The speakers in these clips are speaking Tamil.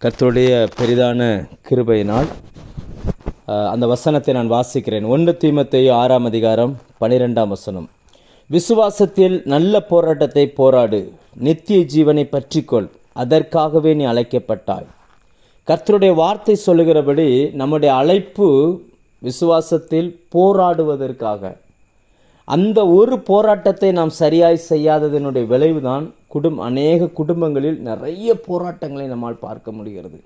கர்த்தருடைய பெரிதான கிருபையினால் அந்த வசனத்தை நான் வாசிக்கிறேன். 1 தீமோத்தேயு 6ஆம் அதிகாரம் 12ஆம் வசனம். விசுவாசத்தில் நல்ல போராட்டத்தை போராடு, நித்திய ஜீவனை பற்றிக்கொள், அதற்காகவே நீ அழைக்கப்பட்டாய். கர்த்தருடைய வார்த்தை சொல்லுகிறபடி நம்முடைய அழைப்பு விசுவாசத்தில் போராடுவதற்காக. அந்த ஒரு போராட்டத்தை நாம் சரியாய் செய்யாததனுடைய விளைவுதான் அநேக குடும்பங்களில் நிறைய போராட்டங்களை நம்மால் பார்க்க முடிகிறது.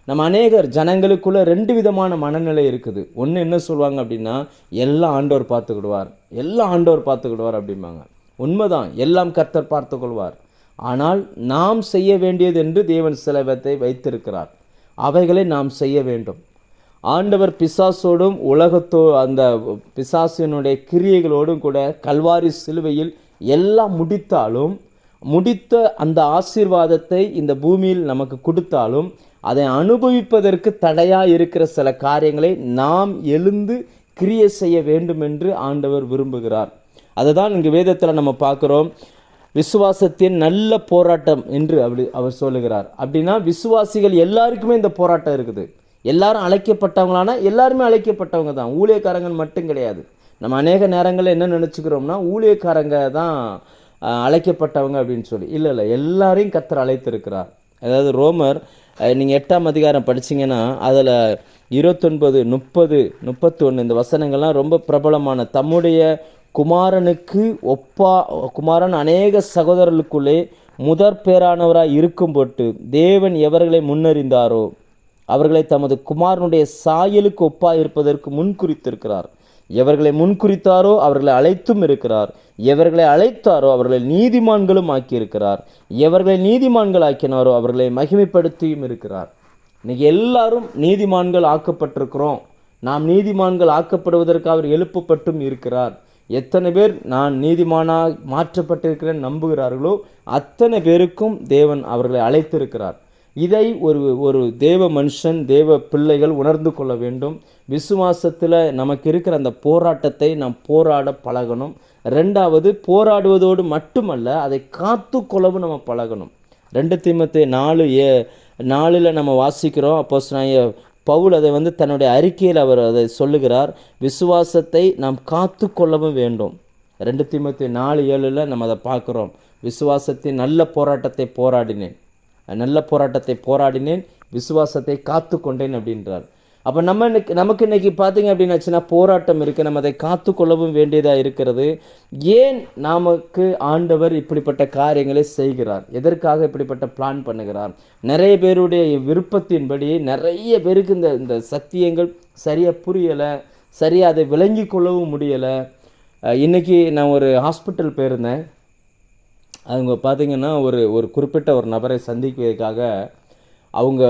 நம்ம அநேகர் ஜனங்களுக்குள்ள 2 விதமான மனநிலை இருக்குது. ஒன்று என்ன சொல்லுவாங்க அப்படின்னா, எல்லாம் ஆண்டவர் பார்த்துக்கிடுவார், எல்லாம் ஆண்டவர் பார்த்துக்கிடுவார் அப்படிம்பாங்க. உண்மைதான், எல்லாம் கர்த்தர் பார்த்து கொள்வார். ஆனால் நாம் செய்ய வேண்டியது என்று தேவன் சிலவற்றை வைத்திருக்கிறார். அவைகளை நாம் செய்ய வேண்டும். ஆண்டவர் பிசாசோடும் அந்த பிசாசினுடைய கிரியைகளோடும் கூட கல்வாரி சிலுவையில் எல்லாம் முடித்த அந்த ஆசீர்வாதத்தை இந்த பூமியில் நமக்கு கொடுத்தாலும் அதை அனுபவிப்பதற்கு தடையாக இருக்கிற சில காரியங்களை நாம் எழுந்து கிரியை செய்ய வேண்டும் என்று ஆண்டவர் விரும்புகிறார். அதுதான் இங்கு வேதத்தில் நம்ம பார்க்குறோம். விசுவாசத்தின் நல்ல போராட்டம் என்று அவர் சொல்லுகிறார். அப்படின்னா விசுவாசிகள் எல்லாருக்குமே இந்த போராட்டம் இருக்குது. எல்லாரும் அழைக்கப்பட்டவங்களானா எல்லாருமே அழைக்கப்பட்டவங்க தான், ஊழியக்காரங்க மட்டும் கிடையாது. நம்ம அநேக நேரங்களில் என்ன நினச்சிக்கிறோம்னா ஊழியக்காரங்க தான் அழைக்கப்பட்டவங்க அப்படின்னு சொல்லி. இல்லை, எல்லாரையும் கர்த்தர் அழைத்திருக்கிறார். அதாவது ரோமர் நீங்கள் 8ஆம் அதிகாரம் படிச்சிங்கன்னா அதில் 29, 30, 31 இந்த வசனங்கள்லாம் ரொம்ப பிரபலமான. தம்முடைய குமாரன் அநேக சகோதரர்களுக்குள்ளே முதற் பேரானவராக இருக்கும் பொருட்டு தேவன் எவர்களை முன்னறிந்தாரோ அவர்களை தமது குமாரனுடைய சாயலுக்கு ஒப்பாக இருப்பதற்கு முன்குறித்திருக்கிறார். எவர்களை முன்குறித்தாரோ அவர்களை அழைத்தும் இருக்கிறார். எவர்களை அழைத்தாரோ அவர்களை நீதிமான்களும் ஆக்கியிருக்கிறார். எவர்களை நீதிமான்கள் ஆக்கினாரோ அவர்களை மகிமைப்படுத்தியும் இருக்கிறார். இன்னைக்கு எல்லாரும் நீதிமான்கள் ஆக்கப்பட்டிருக்கிறோம். நாம் நீதிமான்கள் ஆக்கப்படுவதற்கு அவர் எழுப்பப்பட்டும் இருக்கிறார். எத்தனை பேர் நான் நீதிமானாக மாற்றப்பட்டிருக்கிறேன் நம்புகிறார்களோ அத்தனை பேருக்கும் தேவன் அவர்களை அழைத்திருக்கிறார். இதை ஒரு தேவ மனுஷன், தேவ பிள்ளைகள் உணர்ந்து கொள்ள வேண்டும். விசுவாசத்தில் நமக்கு இருக்கிற அந்த போராட்டத்தை நாம் போராட பழகணும். 2வது, போராடுவதோடு மட்டுமல்ல, அதை காத்து கொள்ளவும் நம்ம பழகணும். 2 தீமோத்தேயு 4:4 நம்ம வாசிக்கிறோம். அப்போஸ்தலனாகிய பவுல் அதை தன்னுடைய அறிக்கையில் அவர் அதை சொல்லுகிறார். விசுவாசத்தை நாம் காத்து கொள்ளவும் வேண்டும். 2 தீமோத்தேயு 4:7 நம்ம அதை பார்க்குறோம். விசுவாசத்தின் நல்ல போராட்டத்தை போராடினேன், விசுவாசத்தை காத்து கொண்டேன் அப்படின்றார். அப்போ நமக்கு இன்னைக்கு பார்த்தீங்க அப்படின்னாச்சுன்னா போராட்டம் இருக்குது. நம்ம அதை காத்து கொள்ளவும் வேண்டியதாக இருக்கிறது. ஏன் நமக்கு ஆண்டவர் இப்படிப்பட்ட காரியங்களை செய்கிறார்? எதற்காக இப்படிப்பட்ட பிளான் பண்ணுகிறார்? நிறைய பேருடைய விருப்பத்தின்படி நிறைய பேருக்கு இந்த சத்தியங்கள் சரியாக புரியலை, சரியாக அதை விளங்கி கொள்ளவும் முடியலை. இன்றைக்கி நான் ஒரு ஹாஸ்பிட்டல் போயிருந்தேன். அவங்க பார்த்திங்கன்னா ஒரு குறிப்பிட்ட ஒரு நபரை சந்திக்கிறதுக்காக அவங்க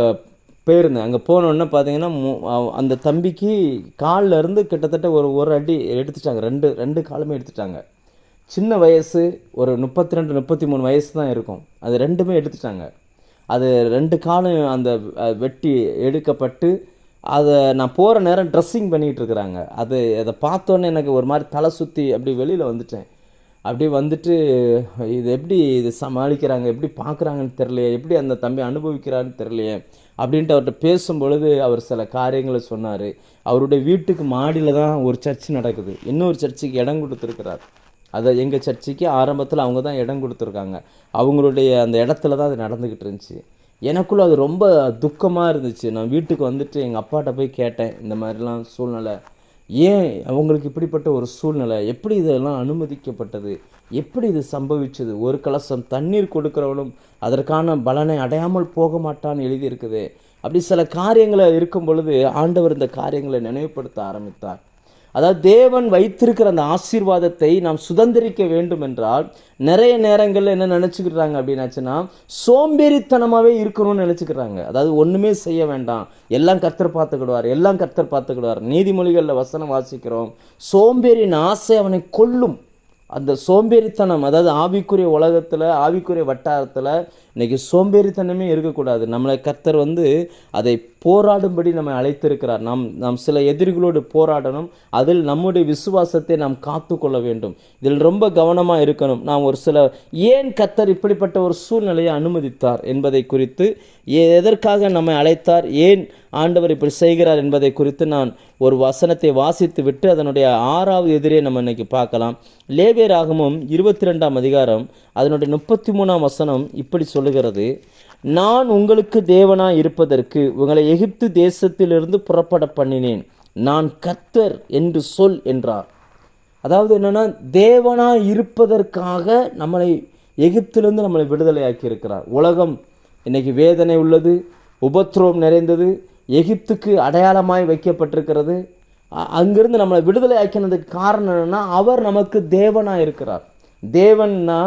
போயிருந்தேன். அங்கே போனோடனே பார்த்திங்கன்னா அந்த தம்பிக்கு காலில் இருந்து கிட்டத்தட்ட ஒரு அடி எடுத்துட்டாங்க. ரெண்டு காலுமே எடுத்துட்டாங்க. சின்ன வயசு, ஒரு 32, 33 வயசு தான் இருக்கும். அது 2மே எடுத்துட்டாங்க. அது 2 காலும் அந்த வெட்டி எடுக்கப்பட்டு அதை நான் போகிற நேரம் ட்ரெஸ்ஸிங் பண்ணிகிட்டு இருக்கிறாங்க. அதை பார்த்தோன்னே எனக்கு ஒரு மாதிரி தலை சுற்றி அப்படி வெளியில் வந்துட்டேன். அப்படி வந்துட்டு இது சமாளிக்கிறாங்க, எப்படி பார்க்குறாங்கன்னு தெரியலையே, எப்படி அந்த தம்பி அனுபவிக்கிறான்னு தெரியலையே அப்படின்ட்டு அவர்கிட்ட பேசும்பொழுது அவர் சில காரியங்களை சொன்னார். அவருடைய வீட்டுக்கு மாடியில் தான் ஒரு சர்ச் நடக்குது. இன்னொரு சர்ச்சுக்கு இடம் கொடுத்துருக்கிறார். அதை எங்கள் சர்ச்சுக்கு ஆரம்பத்தில் அவங்க தான் இடம் கொடுத்துருக்காங்க. அவங்களுடைய அந்த இடத்துல தான் அது நடந்துக்கிட்டு இருந்துச்சு. எனக்குள்ளே அது ரொம்ப துக்கமாக இருந்துச்சு. நான் வீட்டுக்கு வந்துட்டு எங்கள் அப்பாட்ட போய் கேட்டேன், இந்த மாதிரிலாம் சூழ்நிலை, ஏன் அவங்களுக்கு இப்படிப்பட்ட ஒரு சூழ்நிலை, எப்படி இதெல்லாம் அனுமதிக்கப்பட்டது, எப்படி இது சம்பவிச்சது? ஒரு கலசம் தண்ணீர் கொடுக்குறவனும் அதற்கான பலனை அடையாமல் போக மாட்டான்னு எழுதியிருக்குது. அப்படி சில காரியங்களை இருக்கும் பொழுது ஆண்டவர் இந்த காரியங்களை நினைவுபடுத்த ஆரம்பித்தார். அதாவது தேவன் வைத்திருக்கிற அந்த ஆசீர்வாதத்தை நாம் சுதந்திரிக்க வேண்டும் என்றால் நிறைய நேரங்களில் என்ன நினச்சிக்கிறாங்க அப்படின்னாச்சுன்னா சோம்பேறித்தனமாகவே இருக்கணும்னு நினச்சிக்கிறாங்க. அதாவது ஒன்றுமே செய்ய வேண்டாம், எல்லாம் கர்த்தர் பார்த்துக்கிடுவார். நீதிமொழிகளில் வசனம் வாசிக்கிறோம், சோம்பேறியின் ஆசை அவனை கொல்லும். அந்த சோம்பேறித்தனம், அதாவது ஆவிக்குரிய உலகத்தில், ஆவிக்குரிய வட்டாரத்தில் இன்றைக்கி சோம்பேறித்தனமே இருக்கக்கூடாது. நம்மளை கர்த்தர் அதை போராடும்படி நம்மை அழைத்திருக்கிறார். நாம் சில எதிரிகளோடு போராடணும். அதில் நம்முடைய விசுவாசத்தை நாம் காத்து கொள்ள வேண்டும். இதில் ரொம்ப கவனமாக இருக்கணும். நாம் ஒரு சில ஏன் கர்த்தர் இப்படிப்பட்ட ஒரு சூழ்நிலையை அனுமதித்தார் என்பதை குறித்து, எதற்காக நம்மை அழைத்தார், ஏன் ஆண்டவர் இப்படி செய்கிறார் என்பதை குறித்து நான் ஒரு வசனத்தை வாசித்து விட்டு அதனுடைய 6வது எதிரே நம்ம இன்னைக்கு பார்க்கலாம். லேவியராகமம் 22ஆம் அதிகாரம் அதனுடைய 33ஆம் வசனம் இப்படி சொல்லுகிறது: நான் உங்களுக்கு தேவனாய் இருப்பதற்கு உங்களை எகிப்து தேசத்திலிருந்து புறப்பட பண்ணினேன், நான் கர்த்தர் என்று சொல் என்றார். அதாவது என்னன்னா, தேவனாய் இருப்பதற்காக நம்மளை எகிப்திலிருந்து நம்மளை விடுதலையாக்கி இருக்கிறார். உலகம் இன்னைக்கு வேதனை உள்ளது, உபத்திரவம் நிறைந்தது, எகிப்துக்கு அடையாளமாய் வைக்கப்பட்டிருக்கிறது. அங்கிருந்து நம்மளை விடுதலை ஆக்கினதுக்கு காரணம் என்னன்னா, அவர் நமக்கு தேவனாக இருக்கிறார். தேவன்னா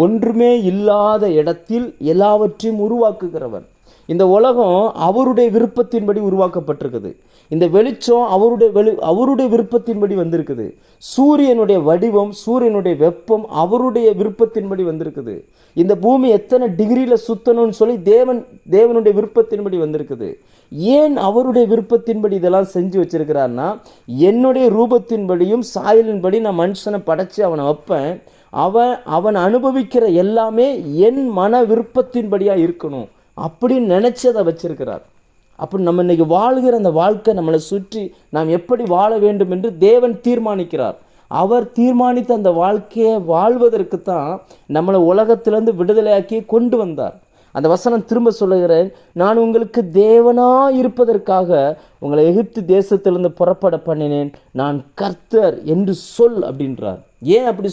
ஒன்றுமே இல்லாத இடத்தில் எல்லாவற்றையும் உருவாக்குகிறவர். இந்த உலகம் அவருடைய விருப்பத்தின்படி உருவாக்கப்பட்டிருக்குது. இந்த வெளிச்சம் அவருடைய விருப்பத்தின்படி வந்திருக்குது. சூரியனுடைய வடிவம், சூரியனுடைய வெப்பம் அவருடைய விருப்பத்தின்படி வந்திருக்குது. இந்த பூமி எத்தனை டிகிரியில் சுத்தணும்னு சொல்லி தேவனுடைய விருப்பத்தின்படி வந்திருக்குது. ஏன் அவருடைய விருப்பத்தின்படி இதெல்லாம் செஞ்சு வச்சிருக்கிறார்னா, என்னுடைய ரூபத்தின்படியும் சாயலின்படி நான் மனுஷனை படைச்சு அவனை வைப்பேன். அவன் அனுபவிக்கிற எல்லாமே என் மன விருப்பத்தின்படியாக இருக்கணும் அப்படின்னு நினச்சி அதை வச்சிருக்கிறார். அப்படி நம்ம இன்னைக்கு வாழ்கிற அந்த வாழ்க்கை, நம்மளை சுற்றி நாம் எப்படி வாழ வேண்டும் என்று தேவன் தீர்மானிக்கிறார். அவர் தீர்மானித்த அந்த வாழ்க்கையை வாழ்வதற்கு தான் நம்மளை உலகத்திலிருந்து விடுதலையாக்கி கொண்டு வந்தார். அந்த வசனம் திரும்ப சொல்லுகிறேன்: நான் உங்களுக்கு தேவனாய் இருப்பதற்காக உங்களை எகிப்து தேசத்திலிருந்து புறப்பட பண்ணினேன், நான் கர்த்தர் என்று சொல் அப்படின்றார். ஏன் அப்படி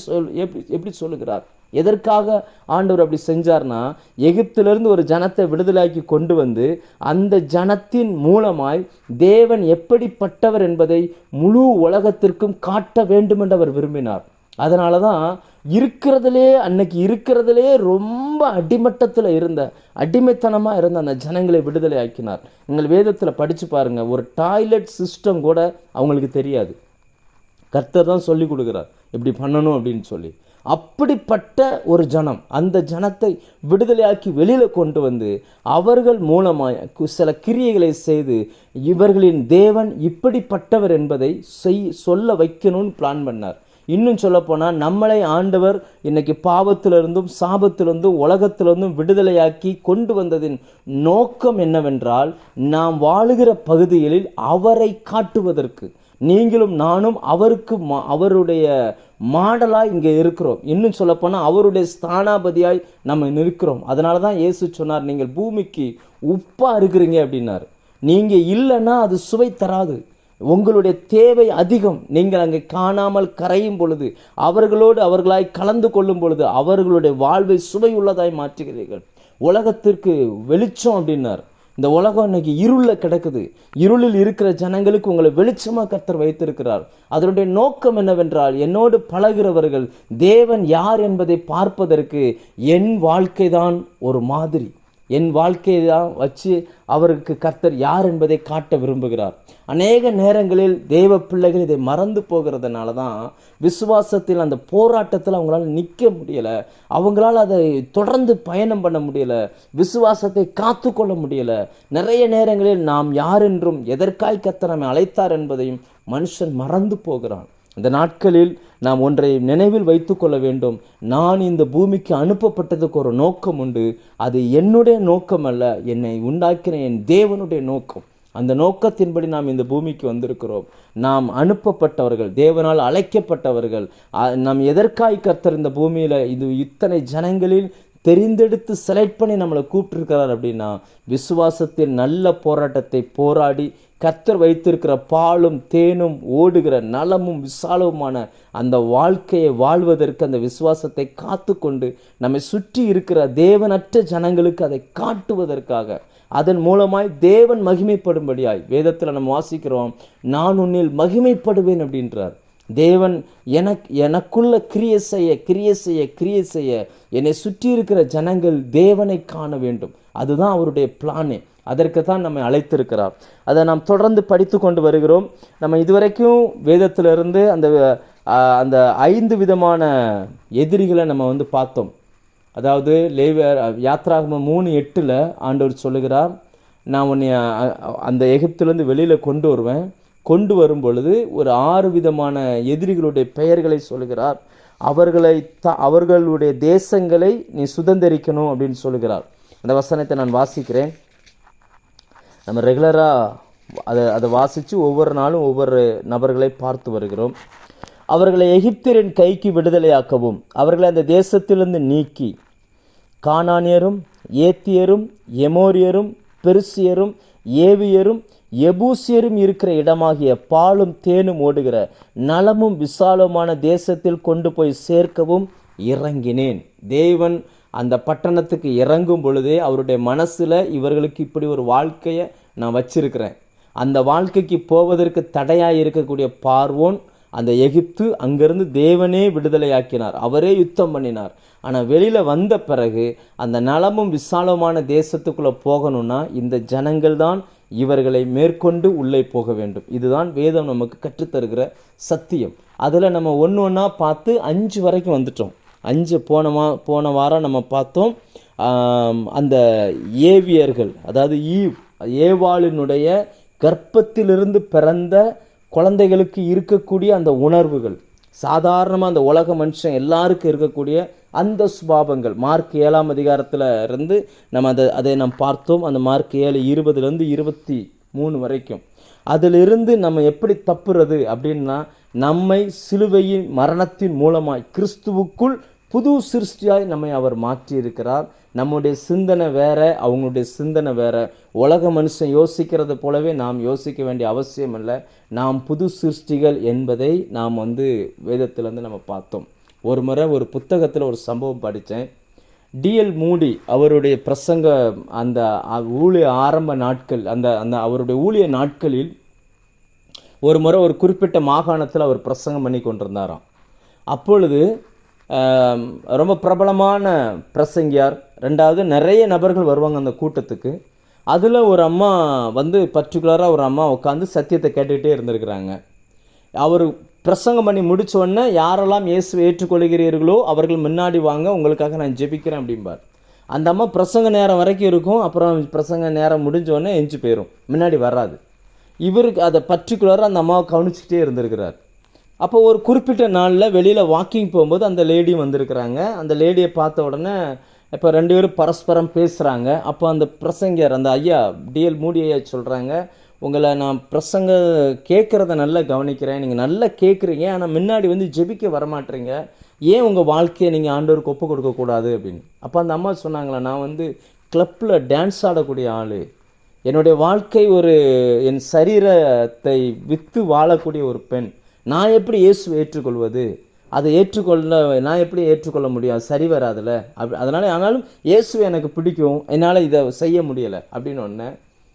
எப்படி சொல்லுகிறார்? எதற்காக ஆண்டவர் அப்படி செஞ்சார்னா, எகிப்திலிருந்து ஒரு ஜனத்தை விடுதலையாக்கி கொண்டு வந்து அந்த ஜனத்தின் மூலமாய் தேவன் எப்படிப்பட்டவர் என்பதை முழு உலகத்திற்கும் காட்ட வேண்டும் என்று அவர் விரும்பினார். அதனால தான் இருக்கிறதுலே ரொம்ப அடிமட்டத்தில் இருந்த, அடிமைத்தனமாக இருந்த அந்த ஜனங்களை விடுதலை ஆக்கினார். நீங்கள் வேதத்தில் படித்து பாருங்கள், ஒரு டாய்லெட் சிஸ்டம் கூட அவங்களுக்கு தெரியாது. கர்த்தர் தான் சொல்லி கொடுக்குறார் இப்படி பண்ணணும் அப்படின்னு சொல்லி. அப்படிப்பட்ட ஒரு ஜனம், அந்த ஜனத்தை விடுதலையாக்கி வெளியில் கொண்டு வந்து அவர்கள் மூலமாக சில கிரியைகளை செய்து இவர்களின் தேவன் இப்படிப்பட்டவர் என்பதை சொல்ல வைக்கணும்னு பிளான் பண்ணார். இன்னும் சொல்லப்போனால், நம்மளை ஆண்டவர் இன்னைக்கு பாவத்திலிருந்தும் சாபத்திலிருந்தும் உலகத்திலிருந்தும் விடுதலையாக்கி கொண்டு வந்ததின் நோக்கம் என்னவென்றால், நாம் வாழுகிற பகுதிகளில் அவரை காட்டுவதற்கு. நீங்களும் நானும் அவருடைய மாடலாய் இங்கே இருக்கிறோம். இன்னும் சொல்லப்போனால் அவருடைய ஸ்தானாபதியாய் நம்ம நிற்கிறோம். அதனால தான் இயேசு சொன்னார், நீங்கள் பூமிக்கு உப்பா இருக்கிறீங்க அப்படின்னார். நீங்கள் இல்லைன்னா அது சுவை தராது. உங்களுடைய தேவை அதிகம். நீங்கள் அங்கே காணாமல் கரையும் பொழுது, அவர்களாய் கலந்து கொள்ளும் பொழுது அவர்களுடைய வாழ்வை சுவை உள்ளதாய் மாற்றுகிறீர்கள். உலகத்திற்கு வெளிச்சம் அப்படின்னார். இந்த உலகம் இன்னைக்கு இருளில் கிடக்குது. இருளில் இருக்கிற ஜனங்களுக்கு உங்களை வெளிச்சமாக கர்த்தர் வைத்திருக்கிறார். அதனுடைய நோக்கம் என்னவென்றால், என்னோடு பழகிறவர்கள் தேவன் யார் என்பதை பார்ப்பதற்கு என் வாழ்க்கை தான் ஒரு மாதிரி. என் வாழ்க்கையை தான் வச்சு அவருக்கு கர்த்தர் யார் என்பதை காட்ட விரும்புகிறார். அநேக நேரங்களில் தேவ பிள்ளைகள் இதை மறந்து போகிறதுனால தான் விசுவாசத்தில் அந்த போராட்டத்தில் அவங்களால நிற்க முடியலை, அவங்களால அதை தொடர்ந்து பயணம் பண்ண முடியலை, விசுவாசத்தை காத்து கொள்ள முடியலை. நிறைய நேரங்களில் நாம் யார் என்றும் எதற்காய் கர்த்தர் நம்மை அழைத்தார் என்பதையும் மனுஷன் மறந்து போகிறான். இந்த நாட்களில் நாம் ஒன்றை நினைவில் வைத்து கொள்ள வேண்டும். நான் இந்த பூமிக்கு அனுப்பப்பட்டதுக்கு ஒரு நோக்கம் உண்டு. அது என்னுடைய நோக்கம் அல்ல, என்னை உண்டாக்கின என் தேவனுடைய நோக்கம். அந்த நோக்கத்தின்படி நாம் இந்த பூமிக்கு வந்திருக்கிறோம். நாம் அனுப்பப்பட்டவர்கள், தேவனால் அழைக்கப்பட்டவர்கள். நாம் எதற்காய் கர்த்தர் இந்த பூமியில் இத்தனை ஜனங்களில் தெரிந்தெடுத்து செலக்ட் பண்ணி நம்மளை கூப்பிட்டுருக்கிறார் அப்படின்னா, விசுவாசத்தில் நல்ல போராட்டத்தை போராடி கர்த்தர் வைத்திருக்கிற பாலும் தேனும் ஓடுகிற நலமும் விசாலவுமான அந்த வாழ்க்கையை வாழ்வதற்கு அந்த விசுவாசத்தை காத்து கொண்டு நம்மை சுற்றி இருக்கிற தேவனற்ற ஜனங்களுக்கு அதை காட்டுவதற்காக, அதன் மூலமாய் தேவன் மகிமைப்படும்படியாய் வேதத்தில் நம்ம வாசிக்கிறோம், நான் உன்னில் மகிமைப்படுவேன் அப்படின்றார். தேவன் எனக்குள்ள கிரியை செய்ய என்னை சுற்றி இருக்கிற ஜனங்கள் தேவனை காண வேண்டும். அதுதான் அவருடைய பிளானே. அதற்கு தான் நம்மை அழைத்திருக்கிறார். அதை நாம் தொடர்ந்து படித்து கொண்டு வருகிறோம். நம்ம இதுவரைக்கும் வேதத்திலிருந்து அந்த 5 விதமான எதிரிகளை நம்ம பார்த்தோம். அதாவது யாத்ராகமம் 3:8 ஆண்டவர் சொல்லுகிறார், நான் உன்னை அந்த எகிப்திலேருந்து வெளியில் கொண்டு வருவேன். கொண்டு வரும் பொழுது ஒரு 6 விதமான எதிரிகளுடைய பெயர்களை சொல்லுகிறார். அவர்களுடைய தேசங்களை நீ சுதந்திரிக்கணும் அப்படின்னு சொல்லுகிறார். அந்த வசனத்தை நான் வாசிக்கிறேன். நம்ம ரெகுலராக அதை வாசித்து ஒவ்வொரு நாளும் ஒவ்வொரு நபர்களை பார்த்து வருகிறோம். அவர்களை எகிப்தியரின் கைக்கு விடுதலையாக்கவும் அவர்களை அந்த தேசத்திலிருந்து நீக்கி கானானியரும் ஏத்தியரும் எமோரியரும் பெருசியரும் ஏவியரும் எபூசியரும் இருக்கிற இடமாகிய பாலும் தேனும் ஓடுகிற நலமும் விசாலமான தேசத்தில் கொண்டு போய் சேர்க்கவும் இறங்கினேன். தேவன் அந்த பட்டணத்துக்கு இறங்கும் பொழுதே அவருடைய மனசில் இவர்களுக்கு இப்படி ஒரு வாழ்க்கையை நான் வச்சிருக்கிறேன். அந்த வாழ்க்கைக்கு போவதற்கு தடையாக இருக்கக்கூடிய பார்வோன், அந்த எகிப்து, அங்கிருந்து தேவனே விடுதலையாக்கினார், அவரே யுத்தம் பண்ணினார். ஆனால் வெளியில் வந்த பிறகு அந்த நலமும் விசாலமான தேசத்துக்குள்ளே போகணும்னா இந்த ஜனங்கள் தான் இவர்களை மேற்கொண்டு உள்ளே போக வேண்டும். இதுதான் வேதம் நமக்கு கற்றுத்தருகிற சத்தியம். அதில் நம்ம ஒன்று ஒன்றா பார்த்து 5 வரைக்கும் வந்துட்டோம். 5 போன வாரம் நம்ம பார்த்தோம். அந்த ஏவியர்கள், அதாவது ஏவாளினுடைய கர்ப்பத்திலிருந்து பிறந்த குழந்தைகளுக்கு இருக்கக்கூடிய அந்த உணர்வுகள், சாதாரணமாக அந்த உலக மனுஷன் எல்லாருக்கும் இருக்கக்கூடிய அந்த சுபாவங்கள், மார்க் 7ஆம் அதிகாரத்தில் இருந்து நம்ம அதை நாம் பார்த்தோம். அந்த மார்க் 7:20 23 வரைக்கும். அதிலிருந்து நம்ம எப்படி தப்புறது அப்படின்னா, நம்மை சிலுவையின் மரணத்தின் மூலமாய் கிறிஸ்துவுக்குள் புது சிருஷ்டியாய் நம்மை அவர் மாற்றி இருக்கிறார். நம்முடைய சிந்தனை வேற, அவங்களுடைய சிந்தனை வேற. உலக மனுஷன் யோசிக்கிறது போலவே நாம் யோசிக்க வேண்டிய அவசியம் இல்லை. நாம் புது சிருஷ்டிகள் என்பதை நாம் வேதத்திலேருந்து நம்ம பார்த்தோம். ஒரு முறை ஒரு புத்தகத்தில் ஒரு சம்பவம் படித்தேன். D.L. மூடி அவருடைய பிரசங்க, அந்த ஊழிய ஆரம்ப நாட்கள், அந்த அவருடைய ஊழிய நாட்களில் ஒரு முறை ஒரு குறிப்பிட்ட மாகாணத்தில் அவர் பிரசங்கம் பண்ணி கொண்டிருந்தாராம். அப்பொழுது ரொம்ப பிரபலமான பிரசங்கியார், 2வது நிறைய நபர்கள் வருவாங்க அந்த கூட்டத்துக்கு. அதில் ஒரு அம்மா பர்டிகுலராக ஒரு அம்மா உட்காந்து சத்தியத்தை கேட்டுக்கிட்டே இருந்திருக்கிறாங்க. அவர் பிரசங்கம் பண்ணி முடித்தோடனே, யாரெல்லாம் இயேசுவை ஏற்றுக்கொள்கிறீர்களோ அவர்கள் முன்னாடி வாங்க, உங்களுக்காக நான் ஜெபிக்கிறேன் அப்படிம்பார். அந்த அம்மா பிரசங்க நேரம் வரைக்கும் இருக்கும், அப்புறம் பிரசங்க நேரம் முடிஞ்சோடனே எஞ்சி போயிடும், முன்னாடி வராது. இவருக்கு அதை பர்டிகுலராக அந்த அம்மாவை கவனிச்சுக்கிட்டே இருந்திருக்கிறார். அப்போ ஒரு குறிப்பிட்ட நாளில் வெளியில் வாக்கிங் போகும்போது அந்த லேடி வந்திருக்கிறாங்க. அந்த லேடியை பார்த்த உடனே இப்போ 2 பேரும் பரஸ்பரம் பேசுகிறாங்க. அப்போ அந்த பிரசங்கர், அந்த ஐயா D.L. மூடி ஐயா சொல்கிறாங்க, உங்களை நான் பிரசங்க கேட்குறத நல்லா கவனிக்கிறேன், நீங்கள் நல்லா கேட்குறீங்க, ஆனால் முன்னாடி ஜெபிக்க வரமாட்டீங்க, ஏன் உங்கள் வாழ்க்கையை நீங்கள் ஆண்டவருக்கு ஒப்பு கொடுக்கக்கூடாது அப்படின்னு. அப்போ அந்த அம்மா சொன்னாங்களா, நான் கிளப்பில் டான்ஸ் ஆடக்கூடிய ஆள், என்னுடைய வாழ்க்கை என் சரீரத்தை விற்று வாழக்கூடிய ஒரு பெண், நான் எப்படி இயேசுவை ஏற்றுக்கொள்வது? அதை நான் எப்படி ஏற்றுக்கொள்ள முடியும்? சரி வராதுல்ல. அதனால் ஆனாலும் இயேசுவை எனக்கு பிடிக்கும், என்னால் இதை செய்ய முடியலை அப்படின்னு ஒன்று.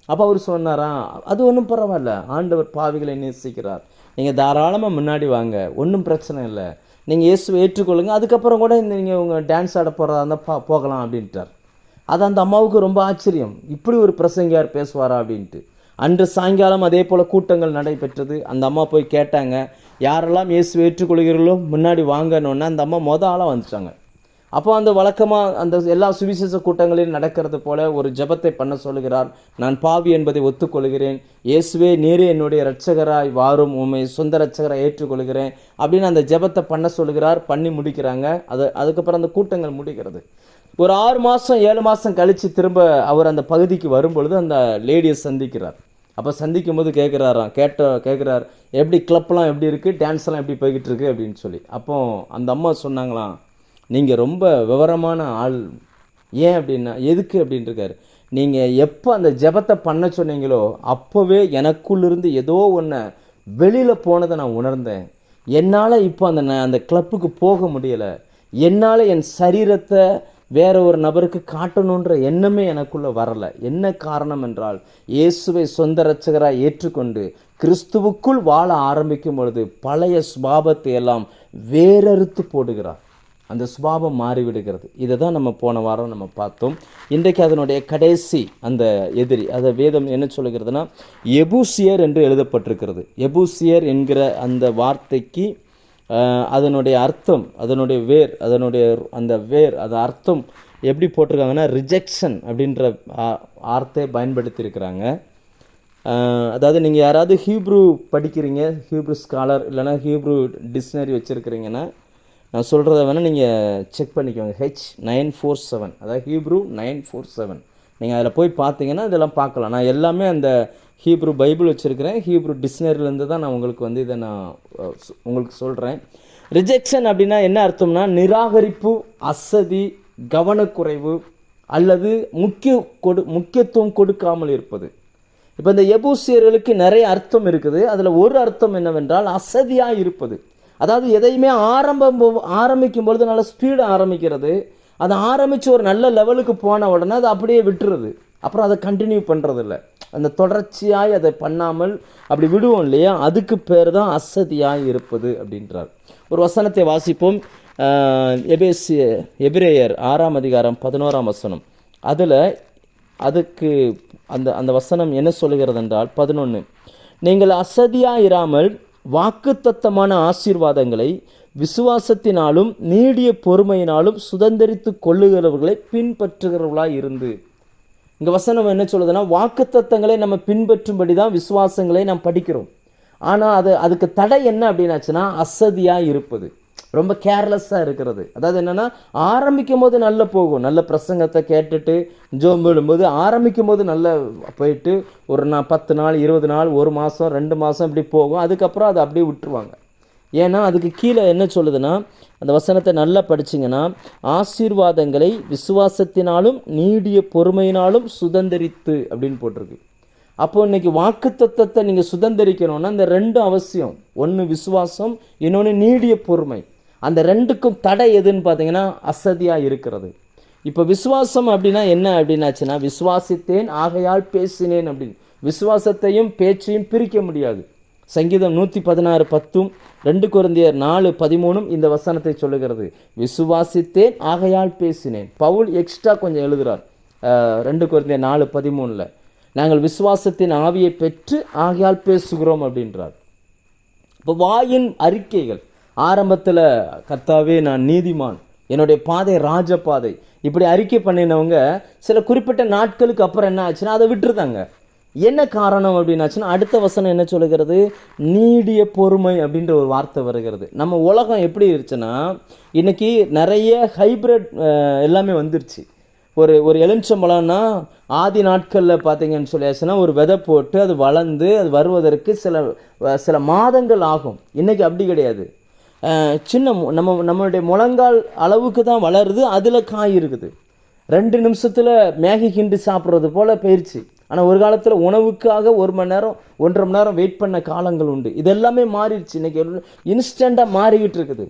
அப்போ அவர் சொன்னாராம், அது ஒன்றும் பரவாயில்ல, ஆண்டவர் பாவிகளை நேசிக்கிறார், நீங்கள் தாராளமாக முன்னாடி வாங்க, ஒன்றும் பிரச்சனை இல்லை, நீங்கள் இயேசுவை ஏற்றுக்கொள்ளுங்க, அதுக்கப்புறம் கூட நீங்கள் உங்கள் டான்ஸ் ஆட போகிறதா இருந்தால் போகலாம் அப்படின்ட்டார். அது அந்த அம்மாவுக்கு ரொம்ப ஆச்சரியம், இப்படி ஒரு பிரசங்கியார் பேசுவாரா அப்படின்ட்டு. அன்று சாயங்காலம் அதே போல் கூட்டங்கள் நடைபெற்றது. அந்த அம்மா போய் கேட்டாங்க, யாரெல்லாம் இயேசுவை ஏற்றுக்கொள்கிறீர்களோ முன்னாடி வாங்கணுன்னா அந்த அம்மா ஆளாக வந்துட்டாங்க. அப்போ அந்த வழக்கமாக அந்த எல்லா சுவிசேஷ கூட்டங்களிலும் நடக்கிறது போல ஒரு ஜெபத்தை பண்ண சொல்லுகிறார். நான் பாவி என்பதை ஒத்துக்கொள்கிறேன், இயேசுவே நீரே என்னுடைய இரட்சகராய் வாரும், உம்மை சொந்த இரட்சகராய் ஏற்றுக்கொள்கிறேன் அப்படின்னு அந்த ஜெபத்தை பண்ண சொல்லுகிறார். பண்ணி முடிக்கிறாங்க. அதுக்கப்புறம் அந்த கூட்டங்கள் முடிக்கிறது. ஒரு 6 மாதம் 7 மாதம் கழித்து திரும்ப அவர் அந்த பகுதிக்கு வரும்பொழுது அந்த லேடியை சந்திக்கிறார். அப்போ சந்திக்கும் போது கேட்குறார், எப்படி கிளப்லாம் எப்படி இருக்குது, டான்ஸ்லாம் எப்படி போய்கிட்டு இருக்கு அப்படின்னு சொல்லி. அப்போ அந்த அம்மா சொன்னாங்களாம், நீங்கள் ரொம்ப விவரமான ஆள், ஏன் அப்படின்னா, எதுக்கு அப்படின்ட்டுருக்காரு, நீங்கள் எப்போ அந்த ஜெபத்தை பண்ண சொன்னீங்களோ அப்போவே எனக்குள்ளிருந்து ஏதோ ஒன்று வெளியில் போனதை நான் உணர்ந்தேன். என்னால் இப்போ அந்த கிளப்புக்கு போக முடியலை, என்னால் என் சரீரத்தை வேற ஒரு நபருக்கு காட்டணுன்ற எண்ணமே எனக்குள்ளே வரலை. என்ன காரணம் என்றால், இயேசுவை சொந்த இரட்சகராய் ஏற்றுக்கொண்டு கிறிஸ்துவுக்குள் வாழ ஆரம்பிக்கும் பொழுது பழைய சுபாவத்தை எல்லாம் வேறறுத்து போடுகிறார். அந்த சுபாவம் மாறிவிடுகிறது. இதை தான் நம்ம போன வாரம் நம்ம பார்த்தோம். இன்றைக்கு அதனுடைய கடைசி அந்த எதிரி, அதை வேதம் என்ன சொல்லுகிறதுனா, எபூசியர் என்று எழுதப்பட்டிருக்கிறது. எபூசியர் என்கிற அந்த வார்த்தைக்கு அதனுடைய அர்த்தம், அதனுடைய வேர், அந்த வேர் அது அர்த்தம் எப்படி போட்டிருக்காங்கன்னா ரிஜெக்ஷன் அப்படின்ற வார்த்தையை பயன்படுத்தியிருக்கிறாங்க. அதாவது நீங்கள் யாராவது ஹீப்ரூ படிக்கிறீங்க, ஹீப்ரூ ஸ்காலர் இல்லைனா ஹீப்ரூ டிக்ஷனரி வச்சுருக்கிறீங்கன்னா நான் சொல்கிறத வேணால் நீங்கள் செக் பண்ணிக்கோங்க. H947, அதாவது ஹீப்ரூ 947. நீங்கள் அதில் போய் பார்த்தீங்கன்னா இதெல்லாம் பார்க்கலாம். நான் எல்லாமே அந்த ஹீப்ரூ பைபிள் வச்சுருக்கிறேன், ஹீப்ரூ டிக்ஷனரிலேருந்து தான் நான் உங்களுக்கு இதை நான் உங்களுக்கு சொல்கிறேன். ரிஜெக்ஷன் அப்படின்னா என்ன அர்த்தம்னா நிராகரிப்பு, அசதி, கவனக்குறைவு அல்லது முக்கியத்துவம் கொடுக்காமல் இருப்பது. இப்போ இந்த எபூசியர்களுக்கு நிறைய அர்த்தம் இருக்குது. அதில் ஒரு அர்த்தம் என்னவென்றால் அசதியாக இருப்பது. அதாவது எதையுமே ஆரம்பிக்கும் பொழுது நல்ல ஸ்பீடு ஆரம்பிக்கிறது, அதை ஆரம்பித்து ஒரு நல்ல லெவலுக்கு போன உடனே அதை அப்படியே விட்டுறது, அப்புறம் அதை கண்டினியூ பண்ணுறதில்ல. அந்த தொடர்ச்சியாய் அதை பண்ணாமல் அப்படி விடுவோம் இல்லையா, அதுக்கு பேர் தான் அசதியாய் இருப்பது அப்படின்றார். ஒரு வசனத்தை வாசிப்போம். எபிரேயர் 6ஆம் அதிகாரம் 11ஆம் வசனம். அதுக்கு அந்த வசனம் என்ன சொல்லுகிறது என்றால் 11, நீங்கள் அசதியாயிராமல் வாக்குத்தத்தமான ஆசீர்வாதங்களை விசுவாசத்தினாலும் நீடிய பொறுமையினாலும் சுதந்திரித்து கொள்ளுகிறவர்களை பின்பற்றுகிறவர்களாய் இருந்து. இங்கே வசனம் என்ன சொல்லுதுன்னா, வாக்குத்தத்தங்களை நம்ம பின்பற்றும்படி தான் விசுவாசங்களை நாம் படிக்கிறோம். ஆனால் அதுக்கு தடை என்ன அப்படின்னாச்சுன்னா அசதியாக இருப்பது, ரொம்ப கேர்லெஸ்ஸாக இருக்கிறது. அதாவது என்னென்னா ஆரம்பிக்கும் போது நல்ல போகும், நல்ல பிரசங்கத்தை கேட்டுட்டு ஜோம் விடும்போது ஆரம்பிக்கும் போது நல்லா போயிட்டு ஒரு 10 நாள் 20 நாள் 1 மாதம் 2 மாதம் இப்படி போகும். அதுக்கப்புறம் அதை அப்படியே விட்டுருவாங்க. ஏன்னா அதுக்கு கீழே என்ன சொல்லுதுன்னா, அந்த வசனத்தை நல்லா படிச்சிங்கன்னா, ஆசீர்வாதங்களை விசுவாசத்தினாலும் நீடிய பொறுமையினாலும் சுதந்திரித்து அப்படின்னு போட்டிருக்கு. அப்போது இன்றைக்கி வாக்குத்தத்தத்தை நீங்கள் சுதந்திரிக்கணும்னா இந்த 2 அவசியம். ஒன்று விசுவாசம், இன்னொன்று நீடிய பொறுமை. அந்த 2க்கும் தடை எதுன்னு பார்த்தீங்கன்னா அசதியாக இருக்கிறது. இப்போ விசுவாசம் அப்படின்னா என்ன அப்படின்னாச்சுன்னா, விசுவாசித்தேன் ஆகையால் பேசினேன் அப்படின்னு. விசுவாசத்தையும் பேச்சையும் பிரிக்க முடியாது. சங்கீதம் 116:10, 2 கொரிந்தியர் 4:13 இந்த வசனத்தை சொல்லுகிறது. விசுவாசித்தேன் ஆகையால் பேசினேன். பவுல் எக்ஸ்ட்ரா கொஞ்சம் எழுதுகிறார் 2 கொரிந்தியர் 4:13, நாங்கள் விசுவாசத்தின் ஆவியை பெற்று ஆகையால் பேசுகிறோம் அப்படின்றார். இப்போ வாயின் அறிக்கைகள் ஆரம்பத்தில் கர்த்தாவே நான் நீதிமான், என்னுடைய பாதை ராஜபாதை, இப்படி அறிக்கை பண்ணினவங்க சில குறிப்பிட்ட நாட்களுக்கு அப்புறம் என்ன ஆச்சுன்னா அதை விட்டுருந்தாங்க. என்ன காரணம் அப்படின்னாச்சுன்னா அடுத்த வசனம் என்ன சொல்லுகிறது, நீடிய பொறுமை அப்படின்ற ஒரு வார்த்தை வருகிறது. நம்ம உலகம் எப்படி இருந்துச்சுன்னா இன்றைக்கி நிறைய ஹைப்ரிட் எல்லாமே வந்துருச்சு. ஒரு எலுமிச்சம்பழம்னா ஆதி நாட்களில் பார்த்தீங்கன்னு சொல்லியாச்சுன்னா ஒரு விதை போட்டு அது வளர்ந்து அது வருவதற்கு சில மாதங்கள் ஆகும். இன்றைக்கி அப்படி கிடையாது. சின்ன நம்மளுடைய முழங்கால் அளவுக்கு தான் வளருது, அதில் காய் இருக்குது. 2 நிமிஷத்தில் மேகி கிண்டி சாப்பிட்றது போல் போயிடுச்சு. ஆனால் ஒரு காலத்தில் உணவுக்காக 1 மணி நேரம் 1.5 மணி நேரம் வெயிட் பண்ண காலங்கள் உண்டு. இதெல்லாமே மாறிடுச்சு, இன்றைக்கி இன்ஸ்டண்ட்டாக மாறிக்கிட்டு இருக்குது.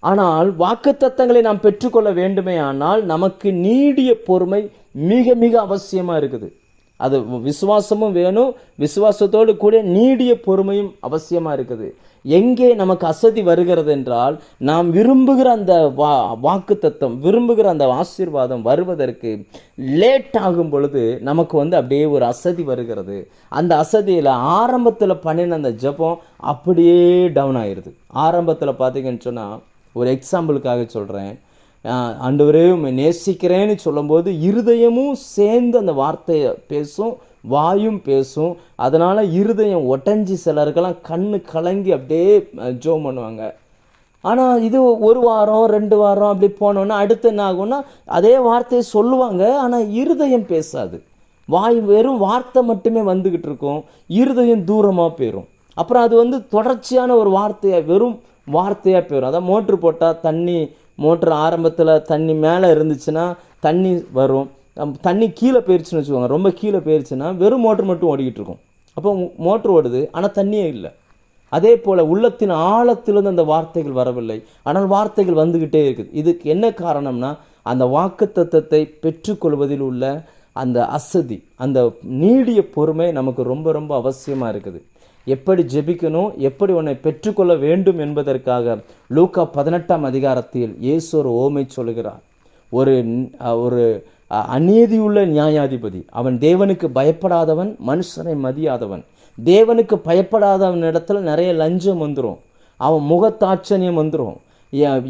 ஆனால் வாக்குத்தத்தங்களை நாம் பெற்றுக்கொள்ள வேண்டுமே ஆனால் நமக்கு நீடிய பொறுமை மிக மிக அவசியமாக இருக்குது. அது விசுவாசமும் வேணும், விசுவாசத்தோடு கூட நீடிய பொறுமையும் அவசியமாக இருக்குது. எங்கே நமக்கு அசதி வருகிறது என்றால், நாம் விரும்புகிற அந்த வாக்குத்தத்தம், விரும்புகிற அந்த ஆசீர்வாதம் வருவதற்கு லேட் ஆகும் பொழுது நமக்கு அப்படியே ஒரு அசதி வருகிறது. அந்த அசதியில் ஆரம்பத்தில் பண்ணின அந்த ஜெபம் அப்படியே டவுன் ஆயிடுது. ஆரம்பத்தில் பார்த்தீங்கன்னு சொன்னால், ஒரு எக்ஸாம்பிளுக்காக சொல்கிறேன், ஆண்டவரே உம்மை நேசிக்கிறேன்னு சொல்லும்போது இருதயமும் சேர்ந்து அந்த வார்த்தையை பேசும், வாயும் பேசும். அதனால் இருதயம் ஒட்டஞ்சி சிலருக்கெல்லாம் கண்ணு கலங்கி அப்படியே ஜோம் பண்ணுவாங்க. ஆனால் இது 1 வாரம் 2 வாரம் அப்படி போனோன்னா அடுத்து என்ன ஆகும்னா அதே வார்த்தையை சொல்லுவாங்க, ஆனால் இருதயம் பேசாது. வாய் வெறும் வார்த்தை மட்டுமே வந்துக்கிட்டு இருக்கும், இருதயம் தூரமாக போயிடும். அப்புறம் அது தொடர்ச்சியான ஒரு வார்த்தையாக வெறும் வார்த்தையாக போயிடும். அதான் மோட்ரு போட்டால் மோட்ரு ஆரம்பத்தில் தண்ணி மேலே இருந்துச்சுன்னா தண்ணி வரும், தண்ணி கீழே போயிடுச்சுன்னு வச்சுக்கோங்க, ரொம்ப கீழே போயிடுச்சுன்னா வெறும் மோட்ரு மட்டும் ஓடிக்கிட்டு இருக்கும். அப்போ மோட்ரு ஓடுது ஆனால் தண்ணியே இல்லை. அதே போல் உள்ளத்தின் ஆழத்திலிருந்து அந்த வார்த்தைகள் வரவில்லை, ஆனால் வார்த்தைகள் வந்துக்கிட்டே இருக்குது. இதுக்கு என்ன காரணம்னா அந்த வாக்குத்தத்தத்தை பெற்றுக்கொள்வதில் உள்ள அந்த அசதி, அந்த நீடிய பொறுமை நமக்கு ரொம்ப ரொம்ப அவசியமாக இருக்குது. எப்படி ஜெபிக்கணும், எப்படி உன்னை பெற்றுக்கொள்ள வேண்டும் என்பதற்காக லூக்கா 18ஆம் அதிகாரத்தில் இயேசு ஒரு ஓமை சொல்கிறார். ஒரு அநீதியுள்ள நியாயாதிபதி, அவன் தேவனுக்கு பயப்படாதவன், மனுஷனை மதியாதவன். தேவனுக்கு பயப்படாதவன் இடத்துல நிறைய லஞ்சம் வந்துடும். அவன் முகத்தாட்சணியம் வந்துடும்.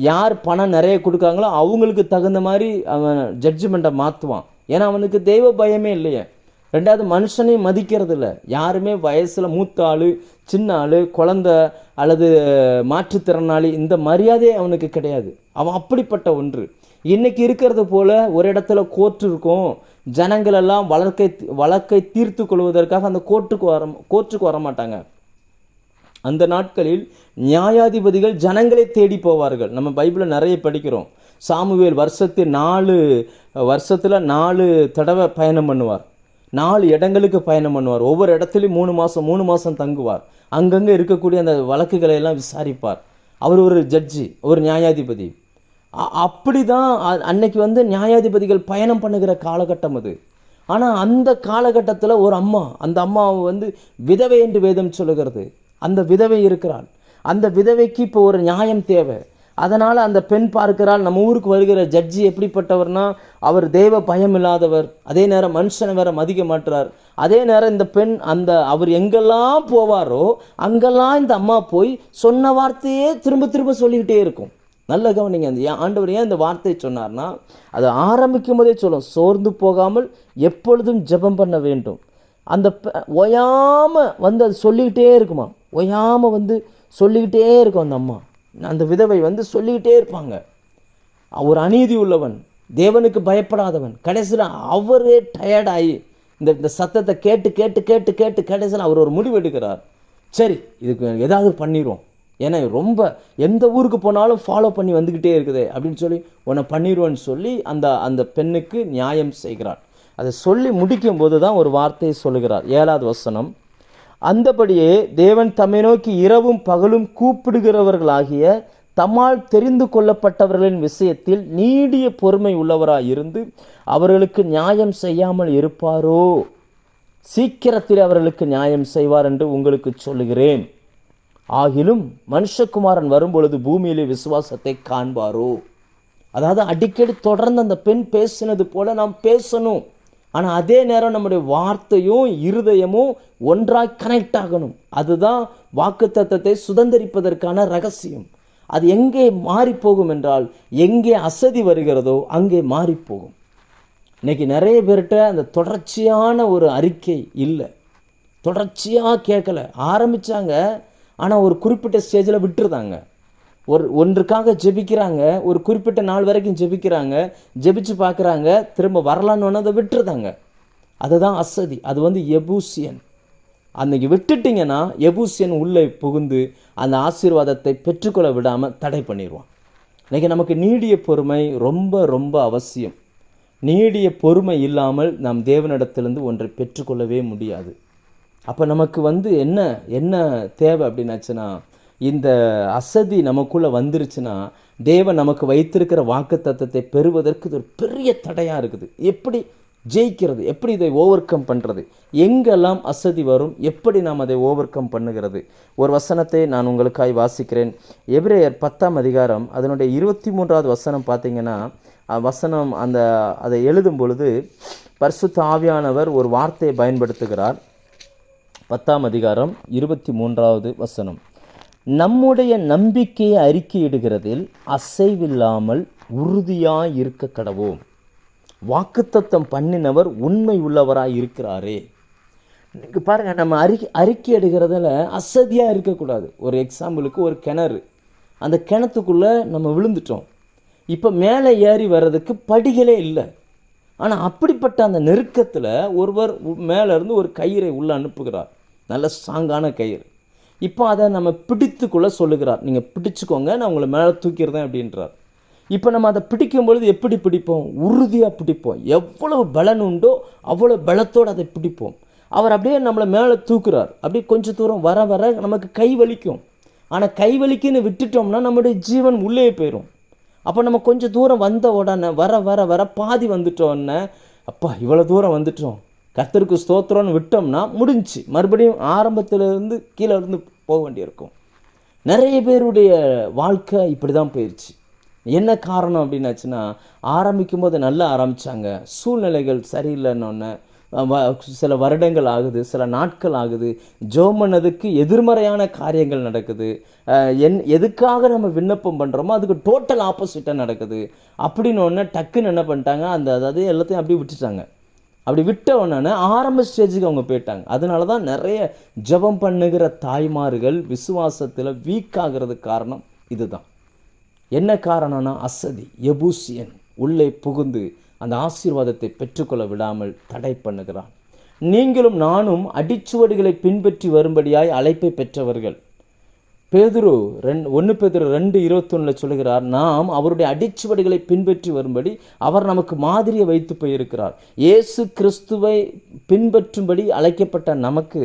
யார் பணம் நிறைய கொடுக்காங்களோ அவங்களுக்கு தகுந்த மாதிரி அவன் ஜட்ஜ்மெண்ட்டை மாற்றுவான். ஏன்னா அவனுக்கு தெய்வ பயமே இல்லையே. ரெண்டாவது, மனுஷனையும் மதிக்கிறது இல்லை. யாருமே வயசில் மூத்த ஆள், சின்ன ஆள், குழந்த அல்லது மாற்றுத்திறனாளி, இந்த மரியாதையே அவனுக்கு கிடையாது. அவன் அப்படிப்பட்ட ஒன்று. இன்றைக்கி இருக்கிறது போல் ஒரு இடத்துல கோர்ட்டு இருக்கும். ஜனங்களெல்லாம் வழக்கை தீர்த்து கொள்வதற்காக அந்த கோர்ட்டுக்கு வரமாட்டாங்க. அந்த நாட்களில் நியாயாதிபதிகள் ஜனங்களை தேடி போவார்கள். நம்ம பைபிளில் நிறைய படிக்கிறோம். சாமுவேல் வருஷத்தில் 4 தடவை பயணம் பண்ணுவார். 4 இடங்களுக்கு பயணம் பண்ணுவார். ஒவ்வொரு இடத்துலையும் 3 மாதம் தங்குவார். அங்கங்கே இருக்கக்கூடிய அந்த வழக்குகளை எல்லாம் விசாரிப்பார். அவர் ஒரு ஜட்ஜி, ஒரு நியாயாதிபதி. அப்படி தான் அன்னைக்கு நியாயாதிபதிகள் பயணம் பண்ணுகிற காலகட்டம் அது. ஆனால் அந்த காலகட்டத்தில் ஒரு அம்மா, அந்த அம்மா விதவை என்று வேதம் சொல்லுகிறது. அந்த விதவை இருக்கிறாள். அந்த விதவைக்கு இப்போ ஒரு நியாயம் தேவை. அதனால் அந்த பெண் பார்க்கிறாள், நம்ம ஊருக்கு வருகிற ஜட்ஜி எப்படிப்பட்டவர்னா, அவர் தெய்வ பயம் இல்லாதவர், அதே நேரம் மனுஷனை வேற மதிக்க மாட்டார். அதே நேரம் இந்த பெண் அவர் எங்கெல்லாம் போவாரோ அங்கெல்லாம் இந்த அம்மா போய் சொன்ன வார்த்தையே திரும்ப திரும்ப சொல்லிக்கிட்டே இருக்கும். நல்ல கவனிங்க. அந்த ஆண்டவர் ஏன் இந்த வார்த்தையை சொன்னார்னா, அதை ஆரம்பிக்கும் போதே சொல்லும், சோர்ந்து போகாமல் எப்பொழுதும் ஜெபம் பண்ண வேண்டும். அந்த ஓயாமல் அது சொல்லிக்கிட்டே இருக்குமா, ஓயாமல் சொல்லிக்கிட்டே இருக்கும். அந்த அம்மா, அந்த விதவை சொல்லிக்கிட்டே இருப்பாங்க. ஒரு அநீதி உள்ளவன், தேவனுக்கு பயப்படாதவன், கடைசியில் அவரே டயர்டாகி இந்த சத்தத்தை கேட்டு கேட்டு கேட்டு கேட்டு கடைசியில் அவர் ஒரு முடிவு எடுக்கிறார். சரி, இதுக்கு ஏதாவது பண்ணிடுவோம், ஏன்னா ரொம்ப எந்த ஊருக்கு போனாலும் ஃபாலோ பண்ணி வந்துக்கிட்டே இருக்குது அப்படின்னு சொல்லி உன்னை பண்ணிடுவோன்னு சொல்லி அந்த பெண்ணுக்கு நியாயம் செய்கிறார். அதை சொல்லி முடிக்கும் போது தான் ஒரு வார்த்தையை சொல்லுகிறார். 7வது வசனம், அந்தபடியே தேவன் தம்மை நோக்கி இரவும் பகலும் கூப்பிடுகிறவர்களாகிய தம்மால் தெரிந்து கொள்ளப்பட்டவர்களின் விஷயத்தில் நீடிய பொறுமை உள்ளவராய் இருந்து அவர்களுக்கு நியாயம் செய்யாமல் இருப்பாரோ? சீக்கிரத்தில் அவர்களுக்கு நியாயம் செய்வார் என்று உங்களுக்கு சொல்லுகிறேன். ஆகிலும் மனுஷகுமாரன் வரும்பொழுது பூமியிலே விசுவாசத்தை காண்பாரோ? அதாவது அடிக்கடி தொடர்ந்து அந்த பெண் பேசினது போல நாம் பேசணும். ஆனால் அதே நேரம் நம்முடைய வார்த்தையும் இருதயமும் ஒன்றாய் கனெக்ட் ஆகணும். அதுதான் வாக்குத்தத்தத்தை சுதந்திரிப்பதற்கான ரகசியம். அது எங்கே மாறி போகும் என்றால், எங்கே அசதி வருகிறதோ அங்கே மாறி போகும். இன்னைக்கு நிறைய பேர்கிட்ட அந்த தொடர்ச்சியான ஒரு அறிக்கை இல்லை. தொடர்ச்சியாக கேட்கல, ஆரம்பித்தாங்க ஆனால் ஒரு குறிப்பிட்ட ஸ்டேஜில் விட்டுருதாங்க. ஒன்றுக்காக ஜெபிக்கிறாங்க, ஒரு குறிப்பிட்ட நாள் வரைக்கும் ஜெபிக்கிறாங்க, ஜெபிச்சு பார்க்குறாங்க, திரும்ப வரலான்னு அதை விட்டுருதாங்க. அதுதான் அசதி. அது எபூசியன். அன்றைக்கி விட்டுட்டிங்கன்னா எபூசியன் உள்ளே புகுந்து அந்த ஆசீர்வாதத்தை பெற்றுக்கொள்ள விடாமல் தடை பண்ணிடுவான். இன்றைக்கி நமக்கு நீடிய பொறுமை ரொம்ப ரொம்ப அவசியம். நீடிய பொறுமை இல்லாமல் நாம் தேவனிடத்திலிருந்து ஒன்றை பெற்றுக்கொள்ளவே முடியாது. அப்போ நமக்கு என்ன தேவை அப்படின்னாச்சுன்னா, இந்த அசதி நமக்குள்ளே வந்துருச்சுன்னா தேவன் நமக்கு வைத்திருக்கிற வாக்குத்தத்தத்தை பெறுவதற்கு இது ஒரு பெரிய தடையாக இருக்குது. எப்படி ஜெயிக்கிறது, எப்படி இதை ஓவர் கம் பண்ணுறது, எங்கெல்லாம் அசதி வரும், எப்படி நாம் அதை ஓவர் கம் பண்ணுகிறது? ஒரு வசனத்தை நான் உங்களுக்காய் வாசிக்கிறேன். எபிரேயர் 10ஆம் அதிகாரம் அதனுடைய 23வது வசனம் பார்த்தீங்கன்னா, வசனம் அதை எழுதும் பொழுது பரிசுத்த ஆவியானவர் ஒரு வார்த்தையை பயன்படுத்துகிறார். 10ஆம் அதிகாரம் 23வது வசனம், நம்முடைய நம்பிக்கையை அறிக்கையிடுகிறதில் அசைவில்லாமல் உறுதியாய் இருக்க கடவோம். வாக்குத்தத்தம் பண்ணினவர் உண்மை உள்ளவராய் இருக்கிறாரே. பாருங்கள், நம்ம அறிக்கை எடுக்கிறதுல அசதியாக இருக்கக்கூடாது. ஒரு எக்ஸாம்பிளுக்கு ஒரு கிணறு, அந்த கிணத்துக்குள்ளே நம்ம விழுந்துட்டோம். இப்போ மேலே ஏறி வர்றதுக்கு படிகளே இல்லை. ஆனால் அப்படிப்பட்ட அந்த நெருக்கத்தில் ஒருவர் மேலேருந்து ஒரு கயிறை உள்ளே அனுப்புகிறார், நல்ல ஸ்ட்ராங்கான கயிறு. இப்போ அதை நம்ம பிடித்துக்குள்ளே சொல்லுகிறார், நீங்கள் பிடிச்சிக்கோங்க, நான் உங்களை மேலே தூக்கிடுறேன் அப்படின்றார். இப்போ நம்ம அதை பிடிக்கும் பொழுது எப்படி பிடிப்போம்? உறுதியாக பிடிப்போம். எவ்வளவு பலன் உண்டோ அவ்வளோ பலத்தோடு அதை பிடிப்போம். அவர் அப்படியே நம்மளை மேலே தூக்குறார். அப்படியே கொஞ்சம் தூரம் வர வர நமக்கு கை வலிக்கும். ஆனால் கை வலிக்குன்னு விட்டுட்டோம்னா நம்முடைய ஜீவன் உள்ளே போயிடும். அப்போ நம்ம கொஞ்சம் தூரம் வந்த உடனே வர வர வர பாதி வந்துட்டோன்னே, அப்பா இவ்வளோ தூரம் வந்துட்டோம், கர்த்தருக்கு ஸ்தோத்திரம்னு விட்டோம்னா முடிஞ்சு, மறுபடியும் ஆரம்பத்திலிருந்து கீழே இருந்து போக வேண்டியிருக்கும். நிறைய பேருடைய வாழ்க்கை இப்படி தான் போயிடுச்சு. என்ன காரணம் அப்படின்னாச்சுன்னா, ஆரம்பிக்கும் போது நல்லா ஆரம்பித்தாங்க, சூழ்நிலைகள் சரியில்லைன்னொன்னே சில வருடங்கள் ஆகுது, சில நாட்கள் ஆகுது. ஜெபம் பண்ணதுக்கு எதிர்மறையான காரியங்கள் நடக்குது. எதுக்காக நம்ம விண்ணப்பம் பண்ணுறோமோ அதுக்கு டோட்டல் ஆப்போசிட்டாக நடக்குது. அப்படின்னு ஒன்று டக்குன்னு என்ன பண்ணிட்டாங்க, அதாவது எல்லாத்தையும் அப்படியே விட்டுட்டாங்க. அப்படி விட்ட உடனே ஆரம்ப ஸ்டேஜுக்கு அவங்க போயிட்டாங்க. அதனால தான் நிறைய ஜெபம் பண்ணுகிற தாய்மார்கள் விசுவாசத்தில் வீக் ஆகிறதுக்கு காரணம் இதுதான். என்ன காரணம்னா அசதி, எபூசியன் உள்ளே புகுந்து அந்த ஆசீர்வாதத்தை பெற்றுக்கொள்ள விடாமல் தடை பண்ணுகிறான். நீங்களும் நானும் அடிச்சுவடுகளை பின்பற்றி வரும்படியாய் அழைப்பை பெற்றவர்கள். பேதுரு 1 பேதுரு 2:21 சொல்லுகிறார், நாம் அவருடைய அடிச்சுவடுகளை பின்பற்றி வரும்படி அவர் நமக்கு மாதிரியை வைத்து போயிருக்கிறார். இயேசு கிறிஸ்துவை பின்பற்றும்படி அழைக்கப்பட்ட நமக்கு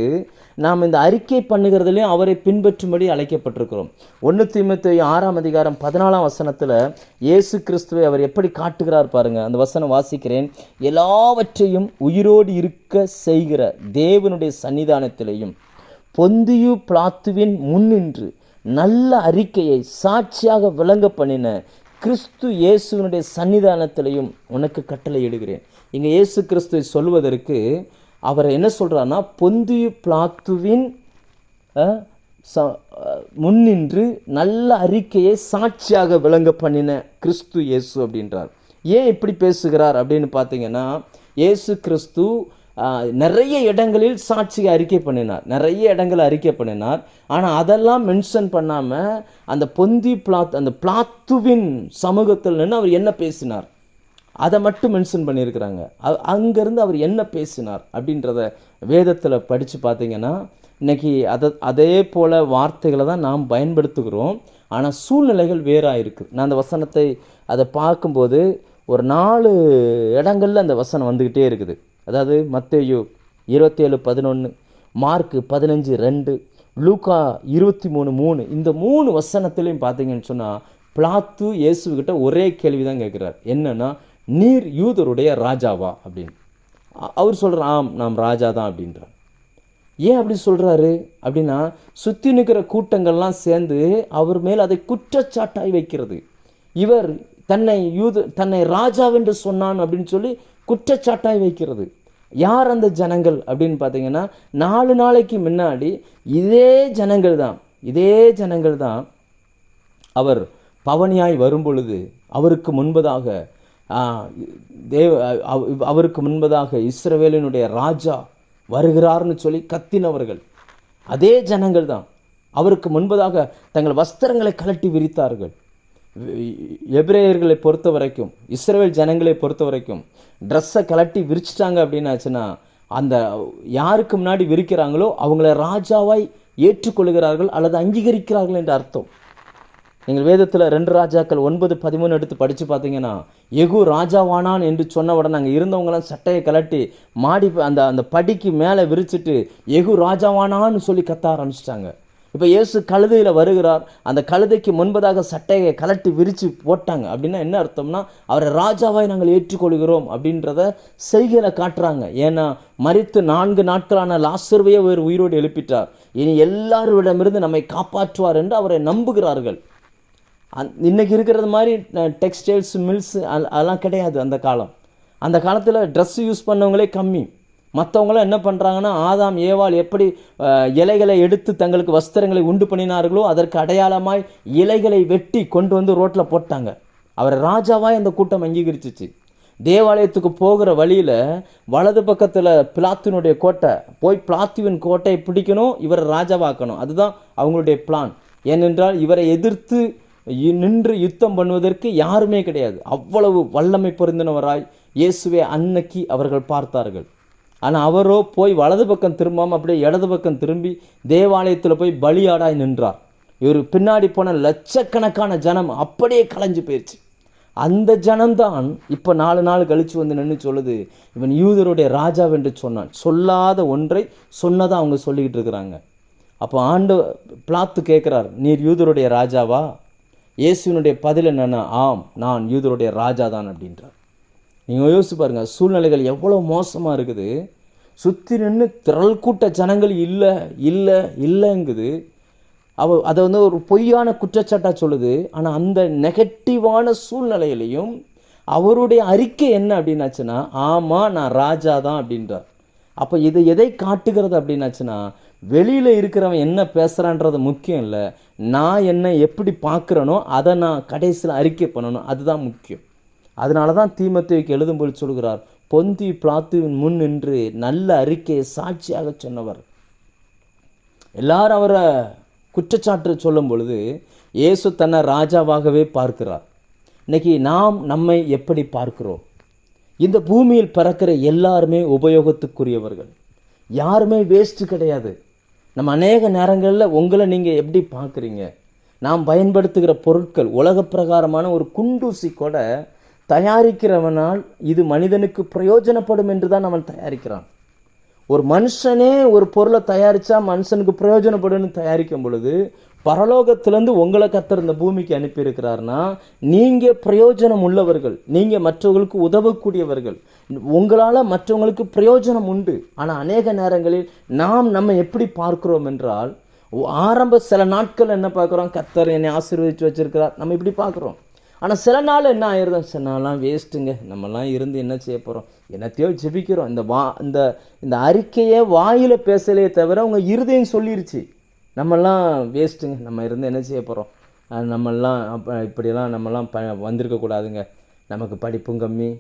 நாம் இந்த அறிக்கை பண்ணுகிறதுலையும் அவரை பின்பற்றும்படி அழைக்கப்பட்டிருக்கிறோம். 1 தீமோத்தேயு 6:14 இயேசு கிறிஸ்துவை அவர் எப்படி காட்டுகிறார் பாருங்க. அந்த வசனம் வாசிக்கிறேன். எல்லாவற்றையும் உயிரோடு இருக்க செய்கிற தேவனுடைய சன்னிதானத்திலேயும் பொந்தியு பிலாத்துவின் முன்னின்று நல்ல அறிக்கையை சாட்சியாக விளங்க பண்ணின கிறிஸ்து இயேசுவினுடைய சன்னிதானத்திலையும் உனக்கு கட்டளை இடுகிறேன். இங்கே இயேசு கிறிஸ்துவை சொல்வதற்கு அவர் என்ன சொல்கிறார்னா, பொந்தியு பிலாத்துவின் முன்னின்று நல்ல அறிக்கையை சாட்சியாக விளங்க பண்ணின கிறிஸ்து இயேசு அப்படின்றார். ஏன் இப்படி பேசுகிறார் அப்படின்னு பார்த்தீங்கன்னா, இயேசு கிறிஸ்து நிறைய இடங்களில் சாட்சியை அறிக்கை பண்ணினார், நிறைய இடங்களை அறிக்கை பண்ணினார். ஆனால் அதெல்லாம் மென்ஷன் பண்ணாமல் அந்த அந்த பிலாத்துவின் சமூகத்தில் நின்று அவர் என்ன பேசினார் அதை மட்டும் மென்ஷன் பண்ணியிருக்கிறாங்க. அங்கேருந்து அவர் என்ன பேசினார் அப்படின்றத வேதத்தில் படித்து பார்த்தீங்கன்னா, இன்றைக்கி அதே போல் வார்த்தைகளை தான் நாம் பயன்படுத்துகிறோம். ஆனால் சூழ்நிலைகள் வேறாக இருக்குது. நான் அந்த வசனத்தை அதை பார்க்கும்போது ஒரு 4 இடங்களில் அந்த வசனம் வந்துக்கிட்டே இருக்குது. அதாவது மத்தேயு 27:11, மார்க் 15:2, லூக்கா 23:3. இந்த 3 வசனத்திலையும் பார்த்தீங்கன்னு சொன்னால் பிலாத்து இயேசுக்கிட்ட ஒரே கேள்வி தான் கேட்குறார். என்னன்னா, நீர் யூதருடைய ராஜாவா அப்படின்னு. அவர் சொல்கிறார், ஆம் நாம் ராஜா தான் அப்படின்றார். ஏன் அப்படி சொல்கிறாரு அப்படின்னா, சுற்றி நிற்கிற கூட்டங்கள்லாம் சேர்ந்து அவர் மேல் அதை குற்றச்சாட்டாய் வைக்கிறது. இவர் தன்னை ராஜாவென்று சொன்னான் அப்படின்னு சொல்லி குற்றச்சாட்டாய் வைக்கிறது. யார் அந்த ஜனங்கள் அப்படின்னு பார்த்தீங்கன்னா, 4 நாளைக்கு முன்னாடி இதே ஜனங்கள் தான் அவர் பவனியாய் வரும் பொழுது அவருக்கு முன்பதாக இஸ்ரவேலினுடைய ராஜா வருகிறார்னு சொல்லி கத்தினவர்கள். அதே ஜனங்கள் தான் அவருக்கு முன்பதாக தங்கள் வஸ்திரங்களை கலட்டி விரித்தார்கள். எபிரேயர்களை பொறுத்த வரைக்கும், இஸ்ரவேல் ஜனங்களை பொறுத்த வரைக்கும் ட்ரெஸ்ஸை கலட்டி விரிச்சிட்டாங்க அப்படின்னாச்சுன்னா, அந்த யாருக்கு முன்னாடி விரிக்கிறாங்களோ அவங்கள ராஜாவாய் ஏற்றுக்கொள்கிறார்கள் அல்லது அங்கீகரிக்கிறார்கள் என்ற அர்த்தம். நீங்கள் வேதத்தில் 2 ராஜாக்கள் 9:13 எடுத்து படித்து பார்த்தீங்கன்னா, எகு ராஜாவானான் என்று சொன்ன உடனே அங்கே இருந்தவங்களாம் சட்டையை கலட்டி மாடி அந்த படிக்கு மேலே விரிச்சிட்டு எகு ராஜாவானான்னு சொல்லி கத்த ஆரம்பிச்சிட்டாங்க. இப்போ இயேசு கழுதையில் வருகிறார், அந்த கழுதைக்கு முன்பதாக சட்டையை கலட்டி விரித்து போட்டாங்க. அப்படின்னா என்ன அர்த்தம்னா, அவரை ராஜாவாய் நாங்கள் ஏற்றுக்கொள்கிறோம் அப்படின்றத செய்கையில காட்டுறாங்க. ஏன்னா மரித்து 4 நாட்களான லாசருவையே ஒரு உயிரோடு எழுப்பிட்டார், இனி எல்லாரிடமிருந்து நம்மை காப்பாற்றுவார் என்று அவரை நம்புகிறார்கள். இன்னைக்கு இருக்கிறது மாதிரி டெக்ஸ்டைல்ஸ் மில்ஸ் அதெல்லாம் கிடையாது. அந்த காலத்தில் ட்ரெஸ் யூஸ் பண்ணவங்களே கம்மி. மற்றவங்களாம் என்ன பண்ணுறாங்கன்னா, ஆதாம் ஏவாள் எப்படி இலைகளை எடுத்து தங்களுக்கு வஸ்திரங்களை உண்டு பண்ணினார்களோ அதற்கு அடையாளமாய் இலைகளை வெட்டி கொண்டு வந்து ரோட்டில் போட்டாங்க. அவரை ராஜாவாய் அந்த கூட்டம் அங்கீகரிச்சிச்சு. தேவாலயத்துக்கு போகிற வழியில் வலது பக்கத்தில் பிலாத்துவினுடைய கோட்டை, போய் பிலாத்துவின் கோட்டையை பிடிக்கணும், இவரை ராஜாவாக்கணும். அதுதான் அவங்களுடைய பிளான். ஏனென்றால் இவரை எதிர்த்து நின்று யுத்தம் பண்ணுவதற்கு யாருமே கிடையாது. அவ்வளவு வல்லமை பொருந்தினவராய் இயேசுவை அன்னைக்கு அவர்கள் பார்த்தார்கள். ஆனால் அவரோ போய் வலது பக்கம் திரும்பாமல் அப்படியே இடது பக்கம் திரும்பி தேவாலயத்தில் போய் பலியாடாய் நின்றார். இவர் பின்னாடி போன லட்சக்கணக்கான ஜனம் அப்படியே கலைஞ்சு போயிடுச்சு. அந்த ஜனம்தான் இப்போ 4 நாள் கழித்து வந்து நின்று சொல்லுது, இவன் யூதருடைய ராஜாவென்று சொன்னான். சொல்லாத ஒன்றை சொன்னதாக அவங்க சொல்லிக்கிட்டு இருக்கிறாங்க. அப்போ பிலாத்து கேட்குறார், நீர் யூதருடைய ராஜாவா? இயேசுவினுடைய பதில் என்னன்னா, ஆம் நான் யூதருடைய ராஜா தான் அப்படின்றார். நீங்கள் யோசிச்சு பாருங்கள், சூழ்நிலைகள் எவ்வளோ மோசமாக இருக்குது. சுற்றி நின்று திரள் கூட்ட ஜனங்கள் இல்லைங்குது. அதை ஒரு பொய்யான குற்றச்சாட்டாக சொல்லுது. ஆனால் அந்த நெகட்டிவான சூழ்நிலையிலையும் அவருடைய அறிக்கை என்ன அப்படின்னாச்சுன்னா, ஆமாம் நான் ராஜா தான் அப்படின்றார். அப்போ இது எதை காட்டுகிறது அப்படின்னாச்சுன்னா, வெளியில் இருக்கிறவன் என்ன பேசுகிறான்றது முக்கியம் இல்லை, நான் என்ன எப்படி பார்க்குறேனோ அதை நான் கடைசியில் அறிக்கை பண்ணணும், அதுதான் முக்கியம். அதனால தான் தீமோத்தேயுக்கு எழுதும்போது சொல்கிறார், பொந்தி பிலாத்துவின் முன் நின்று நல்ல அறிக்கையை சாட்சியாக சொன்னவர். எல்லாரும் அவரை குற்றச்சாட்டு சொல்லும் பொழுது இயேசு தன்னை ராஜாவாகவே பார்க்கிறார். இன்னைக்கு நாம் நம்மை எப்படி பார்க்கிறோம்? இந்த பூமியில் பிறக்கிற எல்லாருமே உபயோகத்துக்குரியவர்கள், யாருமே வேஸ்ட்டு கிடையாது. நம்ம அநேக நேரங்களில் உங்களை நீங்கள் எப்படி பார்க்குறீங்க? நாம் பயன்படுத்துகிற பொருட்கள் உலக பிரகாரமான ஒரு குண்டூசி கூட தயாரிக்கிறவனால் இது மனிதனுக்கு பிரயோஜனப்படும் என்று தான் அவன் தயாரிக்கிறான். ஒரு மனுஷனே ஒரு பொருளை தயாரித்தா மனுஷனுக்கு பிரயோஜனப்படும்னு தயாரிக்கும் பொழுது, பரலோகத்திலேருந்து உங்களை கர்த்தர் இந்த பூமிக்கு அனுப்பியிருக்கிறார்னா நீங்கள் பிரயோஜனம் உள்ளவர்கள், நீங்கள் மற்றவர்களுக்கு உதவக்கூடியவர்கள், உங்களால் மற்றவங்களுக்கு பிரயோஜனம் உண்டு. ஆனால் அநேக நேரங்களில் நாம் நம்ம எப்படி பார்க்கிறோம் என்றால், ஆரம்ப சில நாட்கள் என்ன பார்க்குறோம், கர்த்தர் என்னை ஆசீர்வதித்து வச்சிருக்கிறார், நம்ம இப்படி பார்க்குறோம். ஆனால் சில நாள் என்ன ஆயிடுதோ, சில நாள்லாம் வேஸ்ட்டுங்க, நம்மலாம் இருந்து என்ன செய்ய போகிறோம், என்னத்தையோ ஜெபிக்கிறோம். இந்த அறிக்கையை வாயில் பேசலையே தவிர உங்கள் இருதயம் சொல்லிருச்சு, நம்மெல்லாம் வேஸ்ட்டுங்க, நம்ம இருந்து என்ன செய்ய போகிறோம், நம்மெல்லாம் இப்படியெல்லாம் நம்மலாம் வந்திருக்கக்கூடாதுங்க, நமக்கு படிப்பும் கம்மி,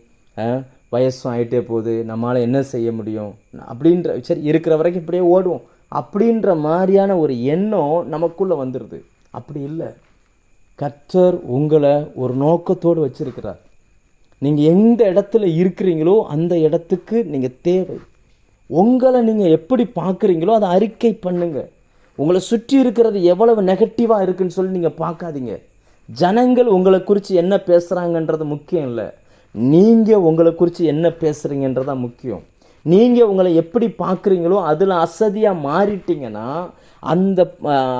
வயசும் ஆகிட்டே போகுது, நம்மளால் என்ன செய்ய முடியும் அப்படின்ற, சரி இருக்கிற வரைக்கும் இப்படியே ஓடுவோம் அப்படின்ற மாதிரியான ஒரு எண்ணம் நமக்குள்ளே வந்துடுது. அப்படி இல்லை, கர்த்தர் உங்களை ஒரு நோக்கத்தோடு வச்சிருக்கிறார். நீங்கள் எந்த இடத்துல இருக்கிறீங்களோ அந்த இடத்துக்கு நீங்கள் தேவை. உங்களை நீங்கள் எப்படி பார்க்குறீங்களோ அதை அறிக்கை பண்ணுங்க. உங்களை சுற்றி இருக்கிறது எவ்வளவு நெகட்டிவாக இருக்குன்னு சொல்லி நீங்கள் பார்க்காதீங்க. ஜனங்கள் உங்களை குறித்து என்ன பேசுகிறாங்கன்றது முக்கியம் இல்லை, நீங்கள் உங்களை குறித்து என்ன பேசுகிறீங்கன்றது தான் முக்கியம். நீங்கள் உங்களை எப்படி பார்க்குறீங்களோ அதில் அசதியாக மாறிட்டீங்கன்னா அந்த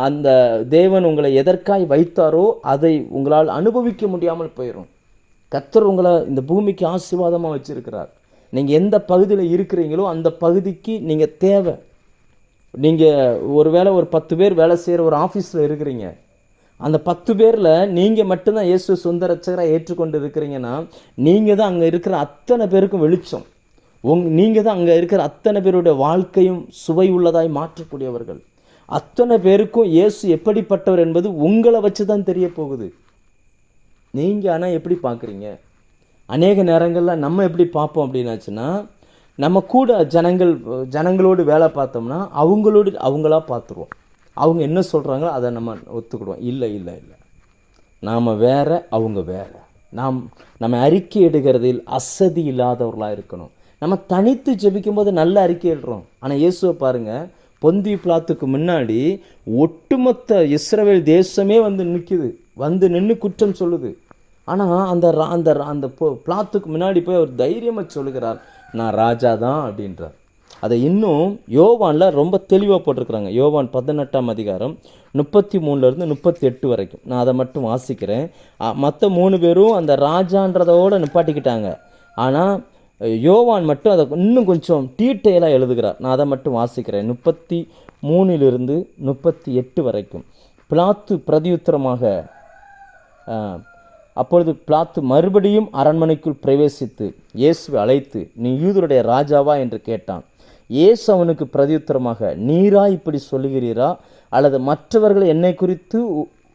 அந்த தேவன் உங்களை எதற்காய் வைத்தாரோ அதை உங்களால் அனுபவிக்க முடியாமல் போயிடும். கர்த்தர் உங்களை இந்த பூமிக்கு ஆசீர்வாதமாக வச்சுருக்கிறார். நீங்கள் எந்த பகுதியில் இருக்கிறீங்களோ அந்த பகுதிக்கு நீங்கள் தேவை. நீங்கள் ஒருவேளை ஒரு 10 பேர் வேலை செய்கிற ஒரு ஆஃபீஸில் இருக்கிறீங்க, அந்த 10 பேரில் நீங்கள் மட்டும்தான் இயேசு சொந்த ரட்சகராக ஏற்றுக்கொண்டு இருக்கிறீங்கன்னா நீங்கள் தான் அங்கே இருக்கிற அத்தனை பேருக்கும் வெளிச்சம். நீங்கள் தான் அங்கே இருக்கிற அத்தனை பேருடைய வாழ்க்கையும் சுவை உள்ளதாய் மாற்றக்கூடியவர்கள். அத்தனை பேருக்கும் இயேசு எப்படிப்பட்டவர் என்பது உங்களை வச்சு தான் தெரிய போகுது. நீங்கள் ஆனால் எப்படி பார்க்குறீங்க? அநேக நேரங்களில் நம்ம எப்படி பார்ப்போம் அப்படின்னாச்சுன்னா, நம்ம கூட ஜனங்களோடு வேலை பார்த்தோம்னா அவங்களா பார்த்துருவோம். அவங்க என்ன சொல்கிறாங்களோ அதை நம்ம ஒத்துக்கிடுவோம். இல்லை இல்லை இல்லை, நாம் வேற, அவங்க வேற. நம்ம அறிக்கை இடுகிறதில் அசதி இல்லாதவர்களாக இருக்கணும். நம்ம தனித்து ஜெபிக்கும்போது நல்ல அறிக்கை இடுறோம். ஆனால் இயேசுவை பாருங்கள், பொந்தி பிலாத்துக்கு முன்னாடி ஒட்டுமொத்த இஸ்ரவேல் தேசமே வந்து நின்று குற்றம் சொல்லுது. ஆனால் அந்த பிலாத்துக்கு முன்னாடி போய் அவர் தைரியமாக சொல்லுகிறார், நான் ராஜா தான் அப்படின்றார். அதை இன்னும் யோவானில் ரொம்ப தெளிவாக போட்டிருக்கிறாங்க. யோவான் 18ஆம் அதிகாரம் 33 38 வரைக்கும் நான் அதை மட்டும் வாசிக்கிறேன். மற்ற 3 பேரும் அந்த ராஜான்றதோடு நிப்பாட்டிக்கிட்டாங்க. ஆனால் யோவான் மட்டும் அதை இன்னும் கொஞ்சம் டீட்டெயிலாக எழுதுகிறார். நான் அதை மட்டும் வாசிக்கிறேன். 33 38 வரைக்கும். பிலாத்து பிரதியுத்தரமாக, அப்பொழுது பிலாத்து மறுபடியும் அரண்மனைக்குள் பிரவேசித்து இயேசுவை அழைத்து, நீ யூதருடைய ராஜாவா என்று கேட்டான். இயேசு அவனுக்கு பிரதியுத்தரமாக, நீரா இப்படி சொல்லுகிறீரா, அல்லது மற்றவர்கள் என்னை குறித்து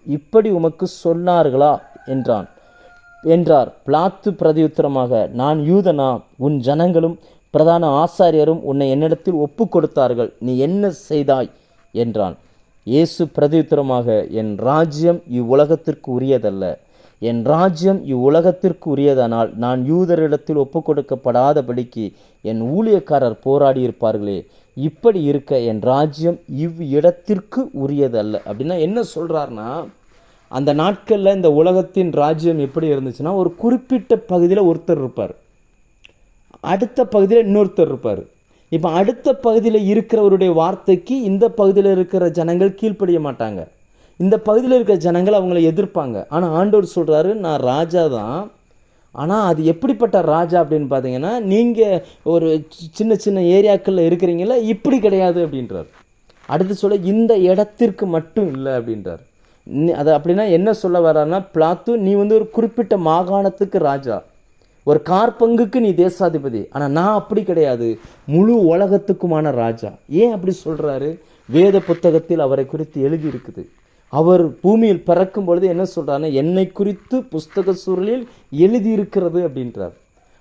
இப்படி உமக்கு சொன்னார்களா என்றார். பிலாத்து பிரதியுத்தரமாக, நான் யூதனா? உன் ஜனங்களும் பிரதான ஆசாரியரும் உன்னை என்னிடத்தில் ஒப்பு கொடுத்தார்கள், நீ என்ன செய்தாய் என்றான். இயேசு பிரதியுத்தரமாக, என் ராஜ்யம் இவ்வுலகத்திற்கு உரியதல்ல. என் ராஜ்யம் இவ்வுலகத்திற்கு உரியதானால் நான் யூதரிடத்தில் ஒப்பு கொடுக்கப்படாதபடிக்கு என் ஊழியக்காரர் போராடியிருப்பார்களே. இப்படி இருக்க என் ராஜ்யம் இவ்விடத்திற்கு உரியதல்ல. அப்படின்னா என்ன சொல்கிறார்னா, அந்த நாட்களில் இந்த உலகத்தின் ராஜ்யம் எப்படி இருந்துச்சுன்னா, ஒரு குறிப்பிட்ட பகுதியில் ஒருத்தர் இருப்பார், அடுத்த பகுதியில் இன்னொருத்தர் இருப்பார். இப்போ அடுத்த பகுதியில் இருக்கிறவருடைய வார்த்தைக்கு இந்த பகுதியில் இருக்கிற ஜனங்கள் கீழ்ப்படிய மாட்டாங்க, இந்த பகுதியில் இருக்கிற ஜனங்கள் அவங்கள எதிர்ப்பாங்க. ஆனால் ஆண்டவர் சொல்கிறாரு, நான் ராஜா தான். ஆனால் அது எப்படிப்பட்ட ராஜா அப்படின்னு பார்த்தீங்கன்னா, நீங்கள் ஒரு சின்ன சின்ன ஏரியாக்களில் இருக்கிறீங்களா, இப்படி கிடையாது அப்படின்றார். அடுத்து சொல்ல, இந்த இடத்திற்கு மட்டும் இல்லை அப்படின்றார். அது அப்படின்னா என்ன சொல்ல வர்றாருன்னா, பிலாத்து, நீ வந்து ஒரு குறிப்பிட்ட மாகாணத்துக்கு ராஜா, ஒரு காற்பங்குக்கு நீ தேசாதிபதி, ஆனால் நான் அப்படி கிடையாது, முழு உலகத்துக்குமான ராஜா. ஏன் அப்படி சொல்கிறாரு? வேத புத்தகத்தில் அவரை குறித்து எழுதி இருக்குது. அவர் பூமியில் பிறக்கும் பொழுது என்ன சொல்கிறாருன்னா, என்னை குறித்து புஸ்தக சூழலில் எழுதியிருக்கிறது அப்படின்றார்.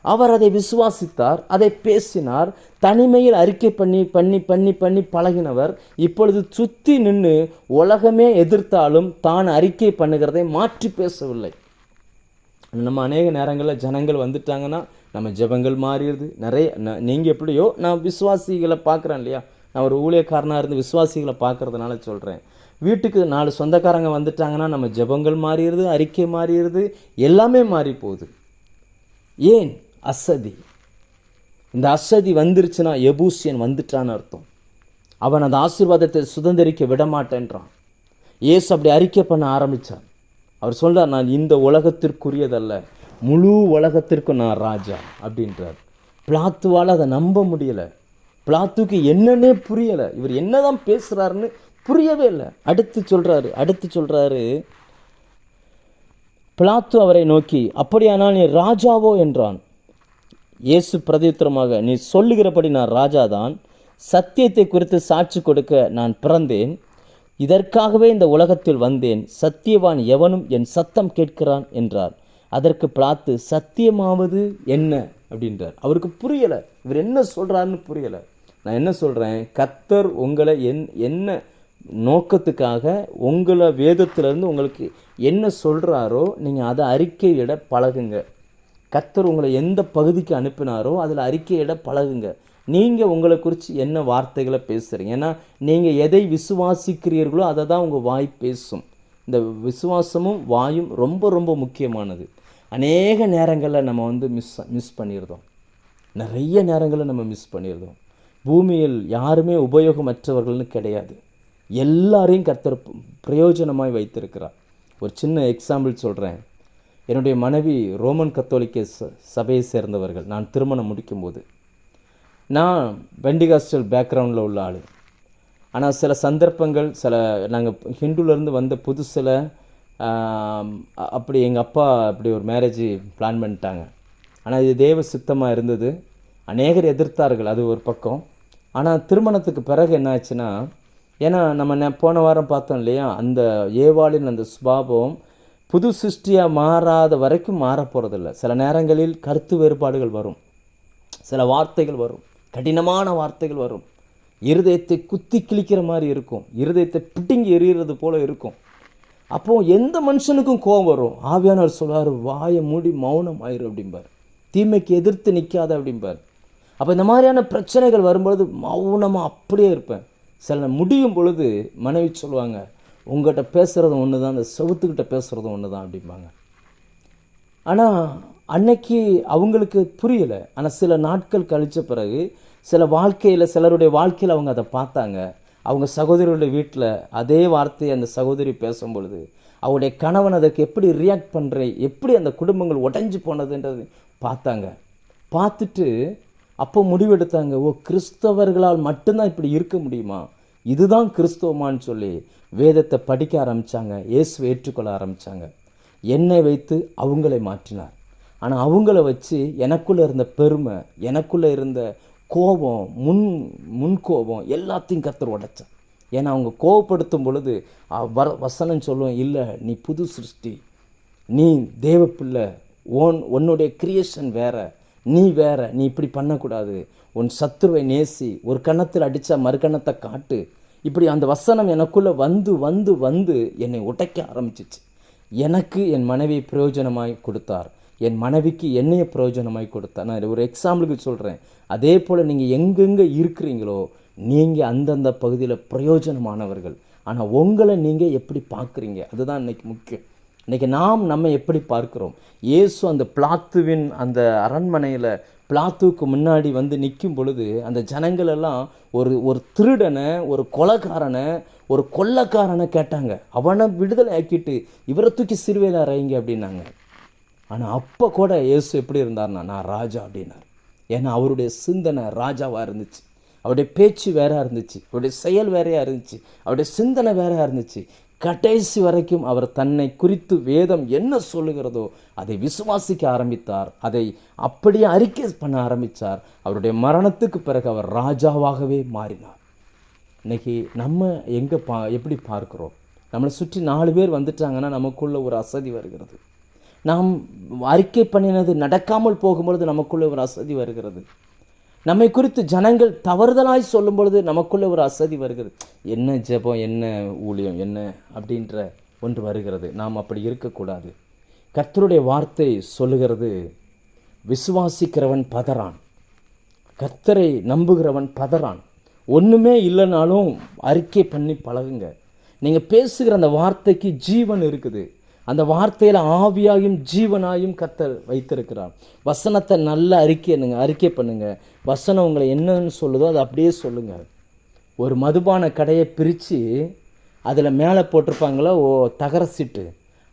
அவர் அதை விசுவாசித்தார், அதை பேசினார், தனிமையில் அறிக்கை பண்ணி பண்ணி பண்ணி பண்ணி பழகினவர் இப்பொழுது சுற்றி நின்று உலகமே எதிர்த்தாலும் தான் அறிக்கை பண்ணுகிறதை மாற்றி பேசவில்லை. நம்ம அநேக நேரங்களில் ஜனங்கள் வந்துட்டாங்கன்னா நம்ம ஜெபங்கள் மாறிடுது. நிறைய நீங்கள் எப்படியோ நான் விசுவாசிகளை பார்க்குறேன் இல்லையா, நான் ஒரு ஊழியக்காரனாக இருந்து விசுவாசிகளை பார்க்குறதுனால சொல்கிறேன். வீட்டுக்கு 4 சொந்தக்காரங்க வந்துட்டாங்கன்னா நம்ம ஜெபங்கள் மாறிடுது, அறிக்கை மாறிடுது, எல்லாமே மாறி போகுது. ஏன்? அசதி. இந்த அசதி வந்துருச்சுன்னா எபூசியன் வந்துட்டான்னு அர்த்தம். அவன் அந்த ஆசீர்வாதத்தை சுதந்திரிக்க விடமாட்டேன்றான். இயேசு அப்படி அறிக்கை பண்ண ஆரம்பித்தான். அவர் சொல்கிறார், நான் இந்த உலகத்திற்குரியதல்ல, முழு உலகத்திற்கும் நான் ராஜா அப்படின்றார். பிளாத்துவால் அதை நம்ப முடியலை. பிளாத்துக்கு என்னன்னே புரியலை, இவர் என்னதான் பேசுகிறாருன்னு புரியவே இல்லை. அடுத்து சொல்கிறாரு, பிலாத்து அவரை நோக்கி, அப்படியானால் நீ ராஜாவோ என்றான். இயேசு பிரதியுத்தரமாக, நீ சொல்லுகிறபடி நான் ராஜாதான், சத்தியத்தை குறித்து சாட்சி கொடுக்க நான் பிறந்தேன், இதற்காகவே இந்த உலகத்தில் வந்தேன், சத்தியவான் எவனும் என் சத்தம் கேட்கிறான் என்றார். அதற்கு பிலாத்து, சத்தியமாவது என்ன அப்படின்றார். அவருக்கு புரியலை, இவர் என்ன சொல்கிறாருன்னு புரியலை. நான் என்ன சொல்கிறேன், கர்த்தர் உங்களை என்ன நோக்கத்துக்காக உங்களை வேதத்திலேருந்து உங்களுக்கு என்ன சொல்கிறாரோ நீங்கள் அதை அறிக்கையிட பழகுங்க. கர்த்தர் உங்களை எந்த பகுதிக்கு அனுப்பினாரோ அதில் அறிக்கையிட பழகுங்க. நீங்கள் உங்களை குறித்து என்ன வார்த்தைகளை பேசுகிறீங்க, ஏன்னா நீங்கள் எதை விசுவாசிக்கிறீர்களோ அதை தான் உங்கள் வாய் பேசும். இந்த விசுவாசமும் வாயும் ரொம்ப ரொம்ப முக்கியமானது. அநேக நேரங்களில் நம்ம மிஸ் பண்ணிடுறோம். நிறைய நேரங்களில் நம்ம மிஸ் பண்ணிடுறோம். பூமியில் யாருமே உபயோகமற்றவர்கள்னு கிடையாது. எல்லாரையும் கர்த்தர் பிரயோஜனமாய் வைத்திருக்கிறார். ஒரு சின்ன எக்ஸாம்பிள் சொல்கிறேன். என்னுடைய மனைவி ரோமன் கத்தோலிக்க சபையை சேர்ந்தவர்கள். நான் திருமணம் முடிக்கும்போது நான் பெண்டிகாஸ்டல் பேக்ரவுண்டில் உள்ள ஆள். ஆனால் சில சந்தர்ப்பங்கள் நாங்கள் ஹிந்துலேருந்து வந்த புதுசில் அப்படி எங்கள் அப்பா அப்படி ஒரு மேரேஜ் பிளான் பண்ணிட்டாங்க. ஆனால் இது தேவ சித்தமாக இருந்தது. அநேகர் எதிர்த்தார்கள், அது ஒரு பக்கம். ஆனால் திருமணத்துக்கு பிறகு என்ன ஆச்சுன்னா, ஏன்னா நம்ம போன வாரம் பார்த்தோம் இல்லையா, அந்த ஏவாளின் அந்த சுபாவம் புது சிருஷ்டியாக மாறாத வரைக்கும் மாறப்போகிறதில்ல. சில நேரங்களில் கருத்து வேறுபாடுகள் வரும், சில வார்த்தைகள் வரும், கடினமான வார்த்தைகள் வரும், இருதயத்தை குத்தி கிழிக்கிற மாதிரி இருக்கும், இருதயத்தை பிடுங்கி எறிகிறது போல் இருக்கும். அப்போது எந்த மனுஷனுக்கும் கோபம் வரும். ஆவியானவர் சொல்வார், வாயை மூடி மௌனம் ஆயிரு அப்படிம்பார், தீமைக்கு எதிர்த்து நிற்காத அப்படிம்பார். அப்போ இந்த மாதிரியான பிரச்சனைகள் வரும்பொழுது மௌனமாக அப்படியே இருப்பேன். சில முடியும் பொழுது மனைவி சொல்லுவாங்க, உங்கள்கிட்ட பேசுகிறது ஒன்று தான், அந்த செவுத்துக்கிட்ட பேசுகிறது ஒன்று தான் அப்படிம்பாங்க. ஆனால் அன்னைக்கு அவங்களுக்கு புரியலை. ஆனால் சில நாட்கள் கழித்த பிறகு சிலருடைய வாழ்க்கையில் அவங்க அதை பார்த்தாங்க. அவங்க சகோதரியுடைய வீட்டில் அதே வார்த்தையை அந்த சகோதரி பேசும் பொழுது அவருடைய கணவன் அதற்கு எப்படி ரியாக்ட் பண்ணுறேன், எப்படி அந்த குடும்பங்கள் உடைஞ்சு போனதுன்றது பார்த்தாங்க. பார்த்துட்டு அப்போ முடிவெடுத்தாங்க, ஓ, கிறிஸ்தவர்களால் மட்டும்தான் இப்படி இருக்க முடியுமா, இதுதான் கிறிஸ்தவமான்னு சொல்லி வேதத்தை படிக்க ஆரம்பித்தாங்க. இயேசுவை ஏற்றுக்கொள்ள ஆரம்பித்தாங்க. என்னை வைத்து அவங்களை மாற்றினார். ஆனால் அவங்கள வச்சு எனக்குள்ளே இருந்த பெருமை, எனக்குள்ளே இருந்த கோபம், முன்கோபம் எல்லாத்தையும் கர்த்தர் உடைச்சார். ஏன்னா அவங்க கோபப்படுத்தும் பொழுது வசனம் சொல்லுவோம், இல்லை நீ புது சிருஷ்டி, நீ தேவ பிள்ளை, உன்னுடைய கிரியேஷன் வேற, நீ வேற, நீ இப்படி பண்ணக்கூடாது, உன் சத்துருவை நேசி, ஒரு கன்னத்தில் அடித்தா மறுகன்னத்தை காட்டு, இப்படி அந்த வசனம் எனக்குள்ளே வந்து வந்து வந்து என்னை உடைக்க ஆரம்பிச்சிச்சு. எனக்கு என் மனைவியை பிரயோஜனமாய் கொடுத்தார், என் மனைவிக்கு என்னைய பிரயோஜனமாய் கொடுத்தார். நான் ஒரு எக்ஸாம்பிளுக்கு சொல்கிறேன். அதே போல் நீங்கள் எங்கெங்கே இருக்கிறீங்களோ நீங்கள் அந்தந்த பகுதியில் பிரயோஜனமானவர்கள். ஆனால் உங்களை நீங்கள் எப்படி பார்க்குறீங்க, அதுதான் இன்றைக்கி முக்கியம். இன்றைக்கி நம்ம எப்படி பார்க்குறோம்? இயேசு அந்த பிலாத்துவின் அந்த அரண்மனையில் பிலாத்துவுக்கு முன்னாடி வந்து நிற்கும் பொழுது அந்த ஜனங்களெல்லாம் ஒரு திருடனை, ஒரு கொலைக்காரனை, ஒரு கொள்ளைக்காரனை கேட்டாங்க. அவனை விடுதலை ஆக்கிட்டு இவரை தூக்கி சிறுவையில் அறையுங்க அப்படின்னாங்க. ஆனால் அப்போ கூட இயேசு எப்படி இருந்தார்னா, நான் ராஜா அப்படின்னார். ஏன்னா அவருடைய சிந்தனை ராஜாவாக இருந்துச்சு, அவருடைய பேச்சு வேறையாக இருந்துச்சு, அவருடைய செயல் வேறையாக இருந்துச்சு, அவருடைய சிந்தனை வேறையாக இருந்துச்சு. கடைசி வரைக்கும் அவர் தன்னை குறித்து வேதம் என்ன சொல்லுகிறதோ அதை விசுவாசிக்க ஆரம்பித்தார். அதை அப்படியே அறிக்கை பண்ண ஆரம்பித்தார். அவருடைய மரணத்துக்கு பிறகு அவர் ராஜாவாகவே மாறினார். இன்னைக்கு நம்ம எங்கே எப்படி பார்க்குறோம்? நம்மளை சுற்றி 4 பேர் வந்துட்டாங்கன்னா நமக்குள்ள ஒரு அசதி வருகிறது. நாம் அறிக்கை பண்ணினது நடக்காமல் போகும்பொழுது நமக்குள்ளே ஒரு அசதி வருகிறது. நம்மை குறித்து ஜனங்கள் தவறுதலாய் சொல்லும் பொழுது நமக்குள்ளே ஒரு அசதி வருகிறது. என்ன ஜெபம், என்ன ஊழியம், என்ன அப்படின்ற ஒன்று வருகிறது. நாம் அப்படி இருக்கக்கூடாது. கர்த்தருடைய வார்த்தை சொல்லுகிறது, விசுவாசிக்கிறவன் பதறான், கர்த்தரை நம்புகிறவன் பதறான். ஒன்றுமே இல்லைனாலும் அறிக்கை பண்ணி பழகுங்க. நீங்கள் பேசுகிற அந்த வார்த்தைக்கு ஜீவன் இருக்குது. அந்த வார்த்தையில் ஆவியாயும் ஜீவனாயும் கர்த்தர் வைத்திருக்கிறார். வசனத்தை நல்ல அறிக்கை பண்ணுங்க. வசனம் உங்களை என்னன்னு சொல்லுதோ அதை அப்படியே சொல்லுங்கள். ஒரு மதுபான கடையை பிரித்து அதில் மேலே போட்டிருப்பாங்களோ தகர சீட்டு,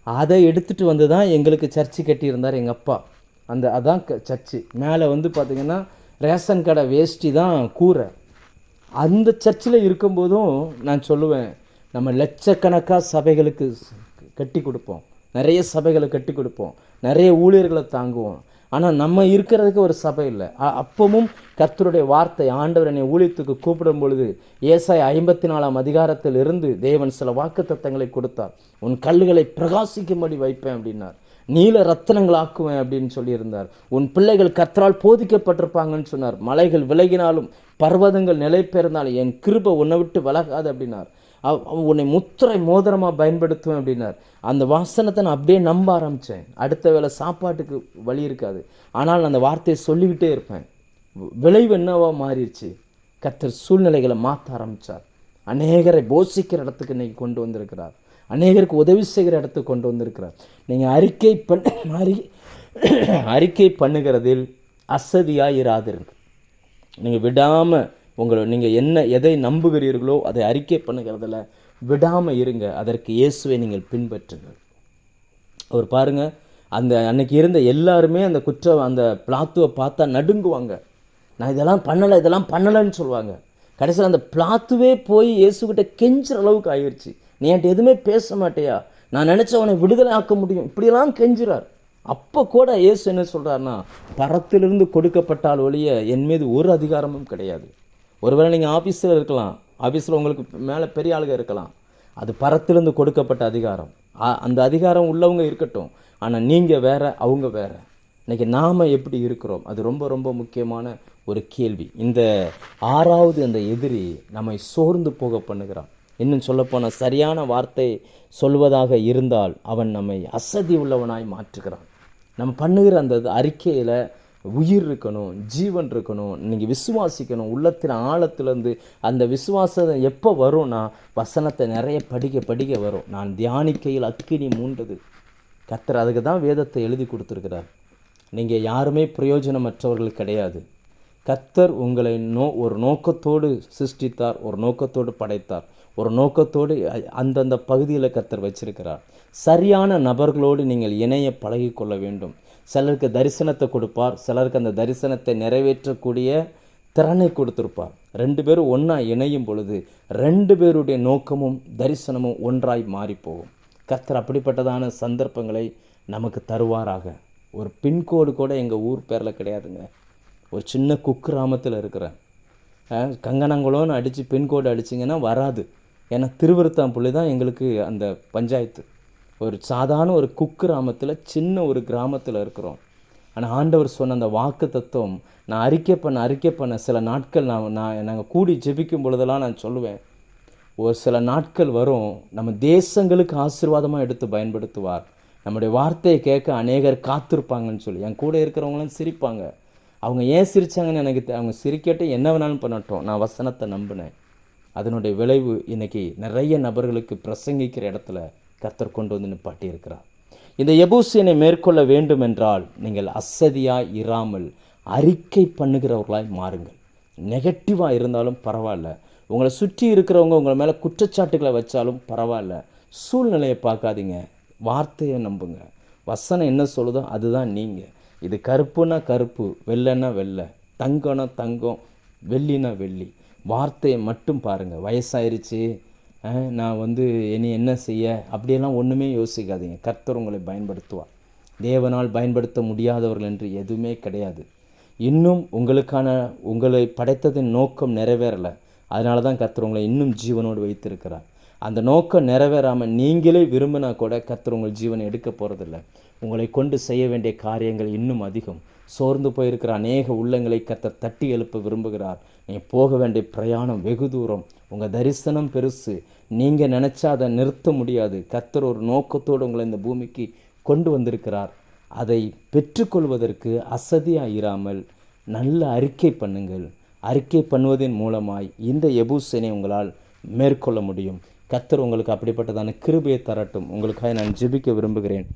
அதை எடுத்துகிட்டு வந்து தான் எங்களுக்கு சர்ச்சு கட்டியிருந்தார் எங்கள் அப்பா. அதான் சர்ச்சு. மேலே வந்து பார்த்திங்கன்னா ரேஷன் கடை வேஷ்டி தான் கூரை. அந்த சர்ச்சில் இருக்கும்போதும் நான் சொல்லுவேன், நம்ம லட்சக்கணக்காக சபைகளுக்கு கட்டி கொடுப்போம், நிறைய சபைகளை கட்டி கொடுப்போம், நிறைய ஊழியர்களை தாங்குவோம். ஆனால் நம்ம இருக்கிறதுக்கு ஒரு சபை இல்லை. அப்பவும் கர்த்தருடைய வார்த்தை, ஆண்டவர் என்னை ஊழியத்துக்கு கூப்பிடும் பொழுது ஏசாயா 54ஆம் அதிகாரத்தில் இருந்து தேவன் சில வாக்குத்தத்தங்களை கொடுத்தார். உன் கல்லுகளை பிரகாசிக்கும்படி வைப்பேன் அப்படின்னார். நீல ரத்தினங்கள் ஆக்குவேன் அப்படின்னு சொல்லியிருந்தார். உன் பிள்ளைகள் கர்த்தரால் போதிக்கப்பட்டிருப்பாங்கன்னு சொன்னார். மலைகள் விலகினாலும் பர்வதங்கள் நிலை பெயர்ந்தாலும் என் கிருபை உன்னை விட்டு விலகாது அப்படின்னார். உன்னை முத்திரை மோதிரமாக பயன்படுத்துவேன் அப்படின்னார். அந்த வாசனத்தை நான் அப்படியே நம்ப ஆரம்பித்தேன். அடுத்த வேளை சாப்பாட்டுக்கு வழி இருக்காது, ஆனால் அந்த வார்த்தையை சொல்லிக்கிட்டே இருப்பேன். விளைவு என்னவா மாறிடுச்சு? கர்த்தர் சூழ்நிலைகளை மாற்ற ஆரம்பித்தார். அநேகரை போஷிக்கிற இடத்துக்கு இன்றைக்கி கொண்டு வந்திருக்கிறார். அநேகருக்கு உதவி செய்கிற இடத்துக்கு கொண்டு வந்திருக்கிறார். நீங்கள் அறிக்கை பண்ணுகிறதில் அசதியாக இராதிருங்க. நீங்கள் விடாமல் நீங்கள் எதை நம்புகிறீர்களோ அதை அறிக்கை பண்ணுகிறதில் விடாமல் இருங்க. அதற்கு இயேசுவை நீங்கள் பின்பற்றுங்கள். அவர் பாருங்கள், அன்னைக்கு இருந்த எல்லாருமே அந்த பிளாத்துவை பார்த்தா நடுங்குவாங்க. நான் இதெல்லாம் பண்ணலைன்னு சொல்லுவாங்க. கடைசியில் அந்த பிளாத்துவே போய் இயேசுக்கிட்ட கெஞ்சுற அளவுக்கு ஆயிடுச்சு. நீ என்கிட்ட எதுவுமே பேச மாட்டேயா, நான் நினச்சவனை விடுதலை ஆக்க முடியும், இப்படியெல்லாம் கெஞ்சுறார். அப்போ கூட இயேசு என்ன சொல்கிறாருன்னா, பரத்திலிருந்து கொடுக்கப்பட்டால் ஒழிய என் மீது ஒரு அதிகாரமும் கிடையாது. ஒருவேளை நீங்கள் ஆஃபீஸில் இருக்கலாம், ஆஃபீஸில் உங்களுக்கு மேலே பெரிய ஆளுக இருக்கலாம், அது பரத்திலிருந்து கொடுக்கப்பட்ட அதிகாரம். அந்த அதிகாரம் உள்ளவங்க இருக்கட்டும், ஆனால் நீங்கள் வேற, அவங்க வேற. இன்றைக்கி நாம் எப்படி இருக்கிறோம்? அது ரொம்ப ரொம்ப முக்கியமான ஒரு கேள்வி. இந்த 6வது அந்த எதிரி நம்மை சோர்ந்து போக பண்ணுகிறான். இன்னும் சொல்லப்போனால் சரியான வார்த்தை சொல்வதாக இருந்தால் அவன் நம்மை அசதி உள்ளவனாய் மாற்றுகிறான். நம்ம பண்ணுகிற அந்த அறிக்கையில் உயிர் இருக்கணும், ஜீவன் இருக்கணும். நீங்கள் விசுவாசிக்கணும். உள்ளத்தின் ஆழத்துலேருந்து அந்த விசுவாசம் எப்போ வரும்னா, வசனத்தை நிறைய படிக்க வரும். நான் தியானிக்கையில் அக்கினி மூண்டது. கர்த்தர் அதுக்கு தான் வேதத்தை எழுதி கொடுத்துருக்கிறார். நீங்கள் யாருமே பிரயோஜனமற்றவர்கள் கிடையாது. கர்த்தர் உங்களை ஒரு நோக்கத்தோடு சிருஷ்டித்தார், ஒரு நோக்கத்தோடு படைத்தார், ஒரு நோக்கத்தோடு அந்தந்த பகுதியில் கர்த்தர் வச்சிருக்கிறார். சரியான நபர்களோடு நீங்கள் இணைய பழகி கொள்ள வேண்டும். சிலருக்கு தரிசனத்தை கொடுப்பார், சிலருக்கு அந்த தரிசனத்தை நிறைவேற்றக்கூடிய திறனை கொடுத்திருப்பார். 2 பேரும் ஒன்றா இணையும் பொழுது 2 பேருடைய நோக்கமும் தரிசனமும் ஒன்றாய் மாறிப்போகும். கர்த்தர் அப்படிப்பட்டதான சந்தர்ப்பங்களை நமக்கு தருவாராக. ஒரு பின்கோடு கூட எங்கள் ஊர் பேரில் கிடையாதுங்க. ஒரு சின்ன குக்கிராமத்தில் இருக்கிறேன். கங்கனங்குளோன்னு அடித்து பின்கோடு அடிச்சிங்கன்னா வராது. ஏன்னா திருவிருத்தாம்புள்ளி தான் எங்களுக்கு அந்த பஞ்சாயத்து. ஒரு சாதாரண ஒரு குக்கிராமத்தில், சின்ன ஒரு கிராமத்தில் இருக்கிறோம். ஆனால் ஆண்டவர் சொன்ன அந்த வாக்கு தத்துவம் நான் அறிக்கை பண்ண சில நாட்கள் நாங்கள் கூடி ஜெபிக்கும் பொழுதெல்லாம் நான் சொல்லுவேன், ஒரு சில நாட்கள் வரும், நம்ம தேசங்களுக்கு ஆசீர்வாதமாக எடுத்து பயன்படுத்துவார். நம்முடைய வார்த்தையை கேட்க அநேகர் காத்திருப்பாங்கன்னு சொல்லி என் கூட இருக்கிறவங்களும் சிரிப்பாங்க. அவங்க ஏன் சிரித்தாங்கன்னு அவங்க சிரிக்கட்டு, என்ன வேணாலும் பண்ணட்டும், நான் வசனத்தை நம்பினேன். அதனுடைய விளைவு இன்றைக்கி நிறைய நபர்களுக்கு பிரசங்கிக்கிற இடத்துல கர்த்தர் கொண்டு வந்து நிப்பாட்டியிருக்கிறார். இந்த எபூசியனை மேற்கொள்ள வேண்டும் என்றால் நீங்கள் அசதியாய் இராமல் அறிக்கை பண்ணுகிறவர்களாய் மாறுங்கள். நெகட்டிவாக இருந்தாலும் பரவாயில்ல, உங்களை சுற்றி இருக்கிறவங்க உங்களை மேலே குற்றச்சாட்டுகளை வச்சாலும் பரவாயில்ல, சூழ்நிலையை பார்க்காதீங்க, வார்த்தையை நம்புங்க. வசனம் என்ன சொல்லுதோ அதுதான் நீங்கள். இது கருப்புனா கருப்பு, வெள்ளைன்னா வெள்ளை, தங்கம்னா தங்கம், வெள்ளினா வெள்ளி. வார்த்தையை மட்டும் பாருங்கள். வயசாயிருச்சு, நான் இனி என்ன செய்ய அப்படியெல்லாம் ஒன்றுமே யோசிக்காதீங்க. கர்த்தர் உங்களை பயன்படுத்துவார். தேவனால் பயன்படுத்த முடியாதவர்கள் என்று எதுவுமே கிடையாது. இன்னும் உங்களை படைத்ததின் நோக்கம் நிறைவேறலை. அதனால தான் கர்த்தர் உங்களை இன்னும் ஜீவனோடு வைத்திருக்கிறார். அந்த நோக்கம் நிறைவேறாமல் நீங்களே விரும்பினா கூட கர்த்தர் உங்கள் ஜீவனை எடுக்க போகிறதில்ல. உங்களை கொண்டு செய்ய வேண்டிய காரியங்கள் இன்னும் அதிகம். சோர்ந்து போயிருக்கிற அநேக உள்ளங்களை கர்த்தர் தட்டி எழுப்ப விரும்புகிறார். நீங்கள் போக வேண்டிய பிரயாணம் வெகு தூரம். உங்கள் தரிசனம் பெருசு. நீங்கள் நினச்சா அதை நிறுத்த முடியாது. கர்த்தர் ஒரு நோக்கத்தோடு உங்களை இந்த பூமிக்கு கொண்டு வந்திருக்கிறார். அதை பெற்றுக்கொள்வதற்கு அசதியாக இராமல் நல்ல அறிக்கை பண்ணுங்கள். அறிக்கை பண்ணுவதன் மூலமாய் இந்த எபூசினை உங்களால் மேற்கொள்ள முடியும். கர்த்தர் உங்களுக்கு அப்படிப்பட்டதான கிருபையை தரட்டும். உங்களுக்காக நான் ஜெபிக்க விரும்புகிறேன்.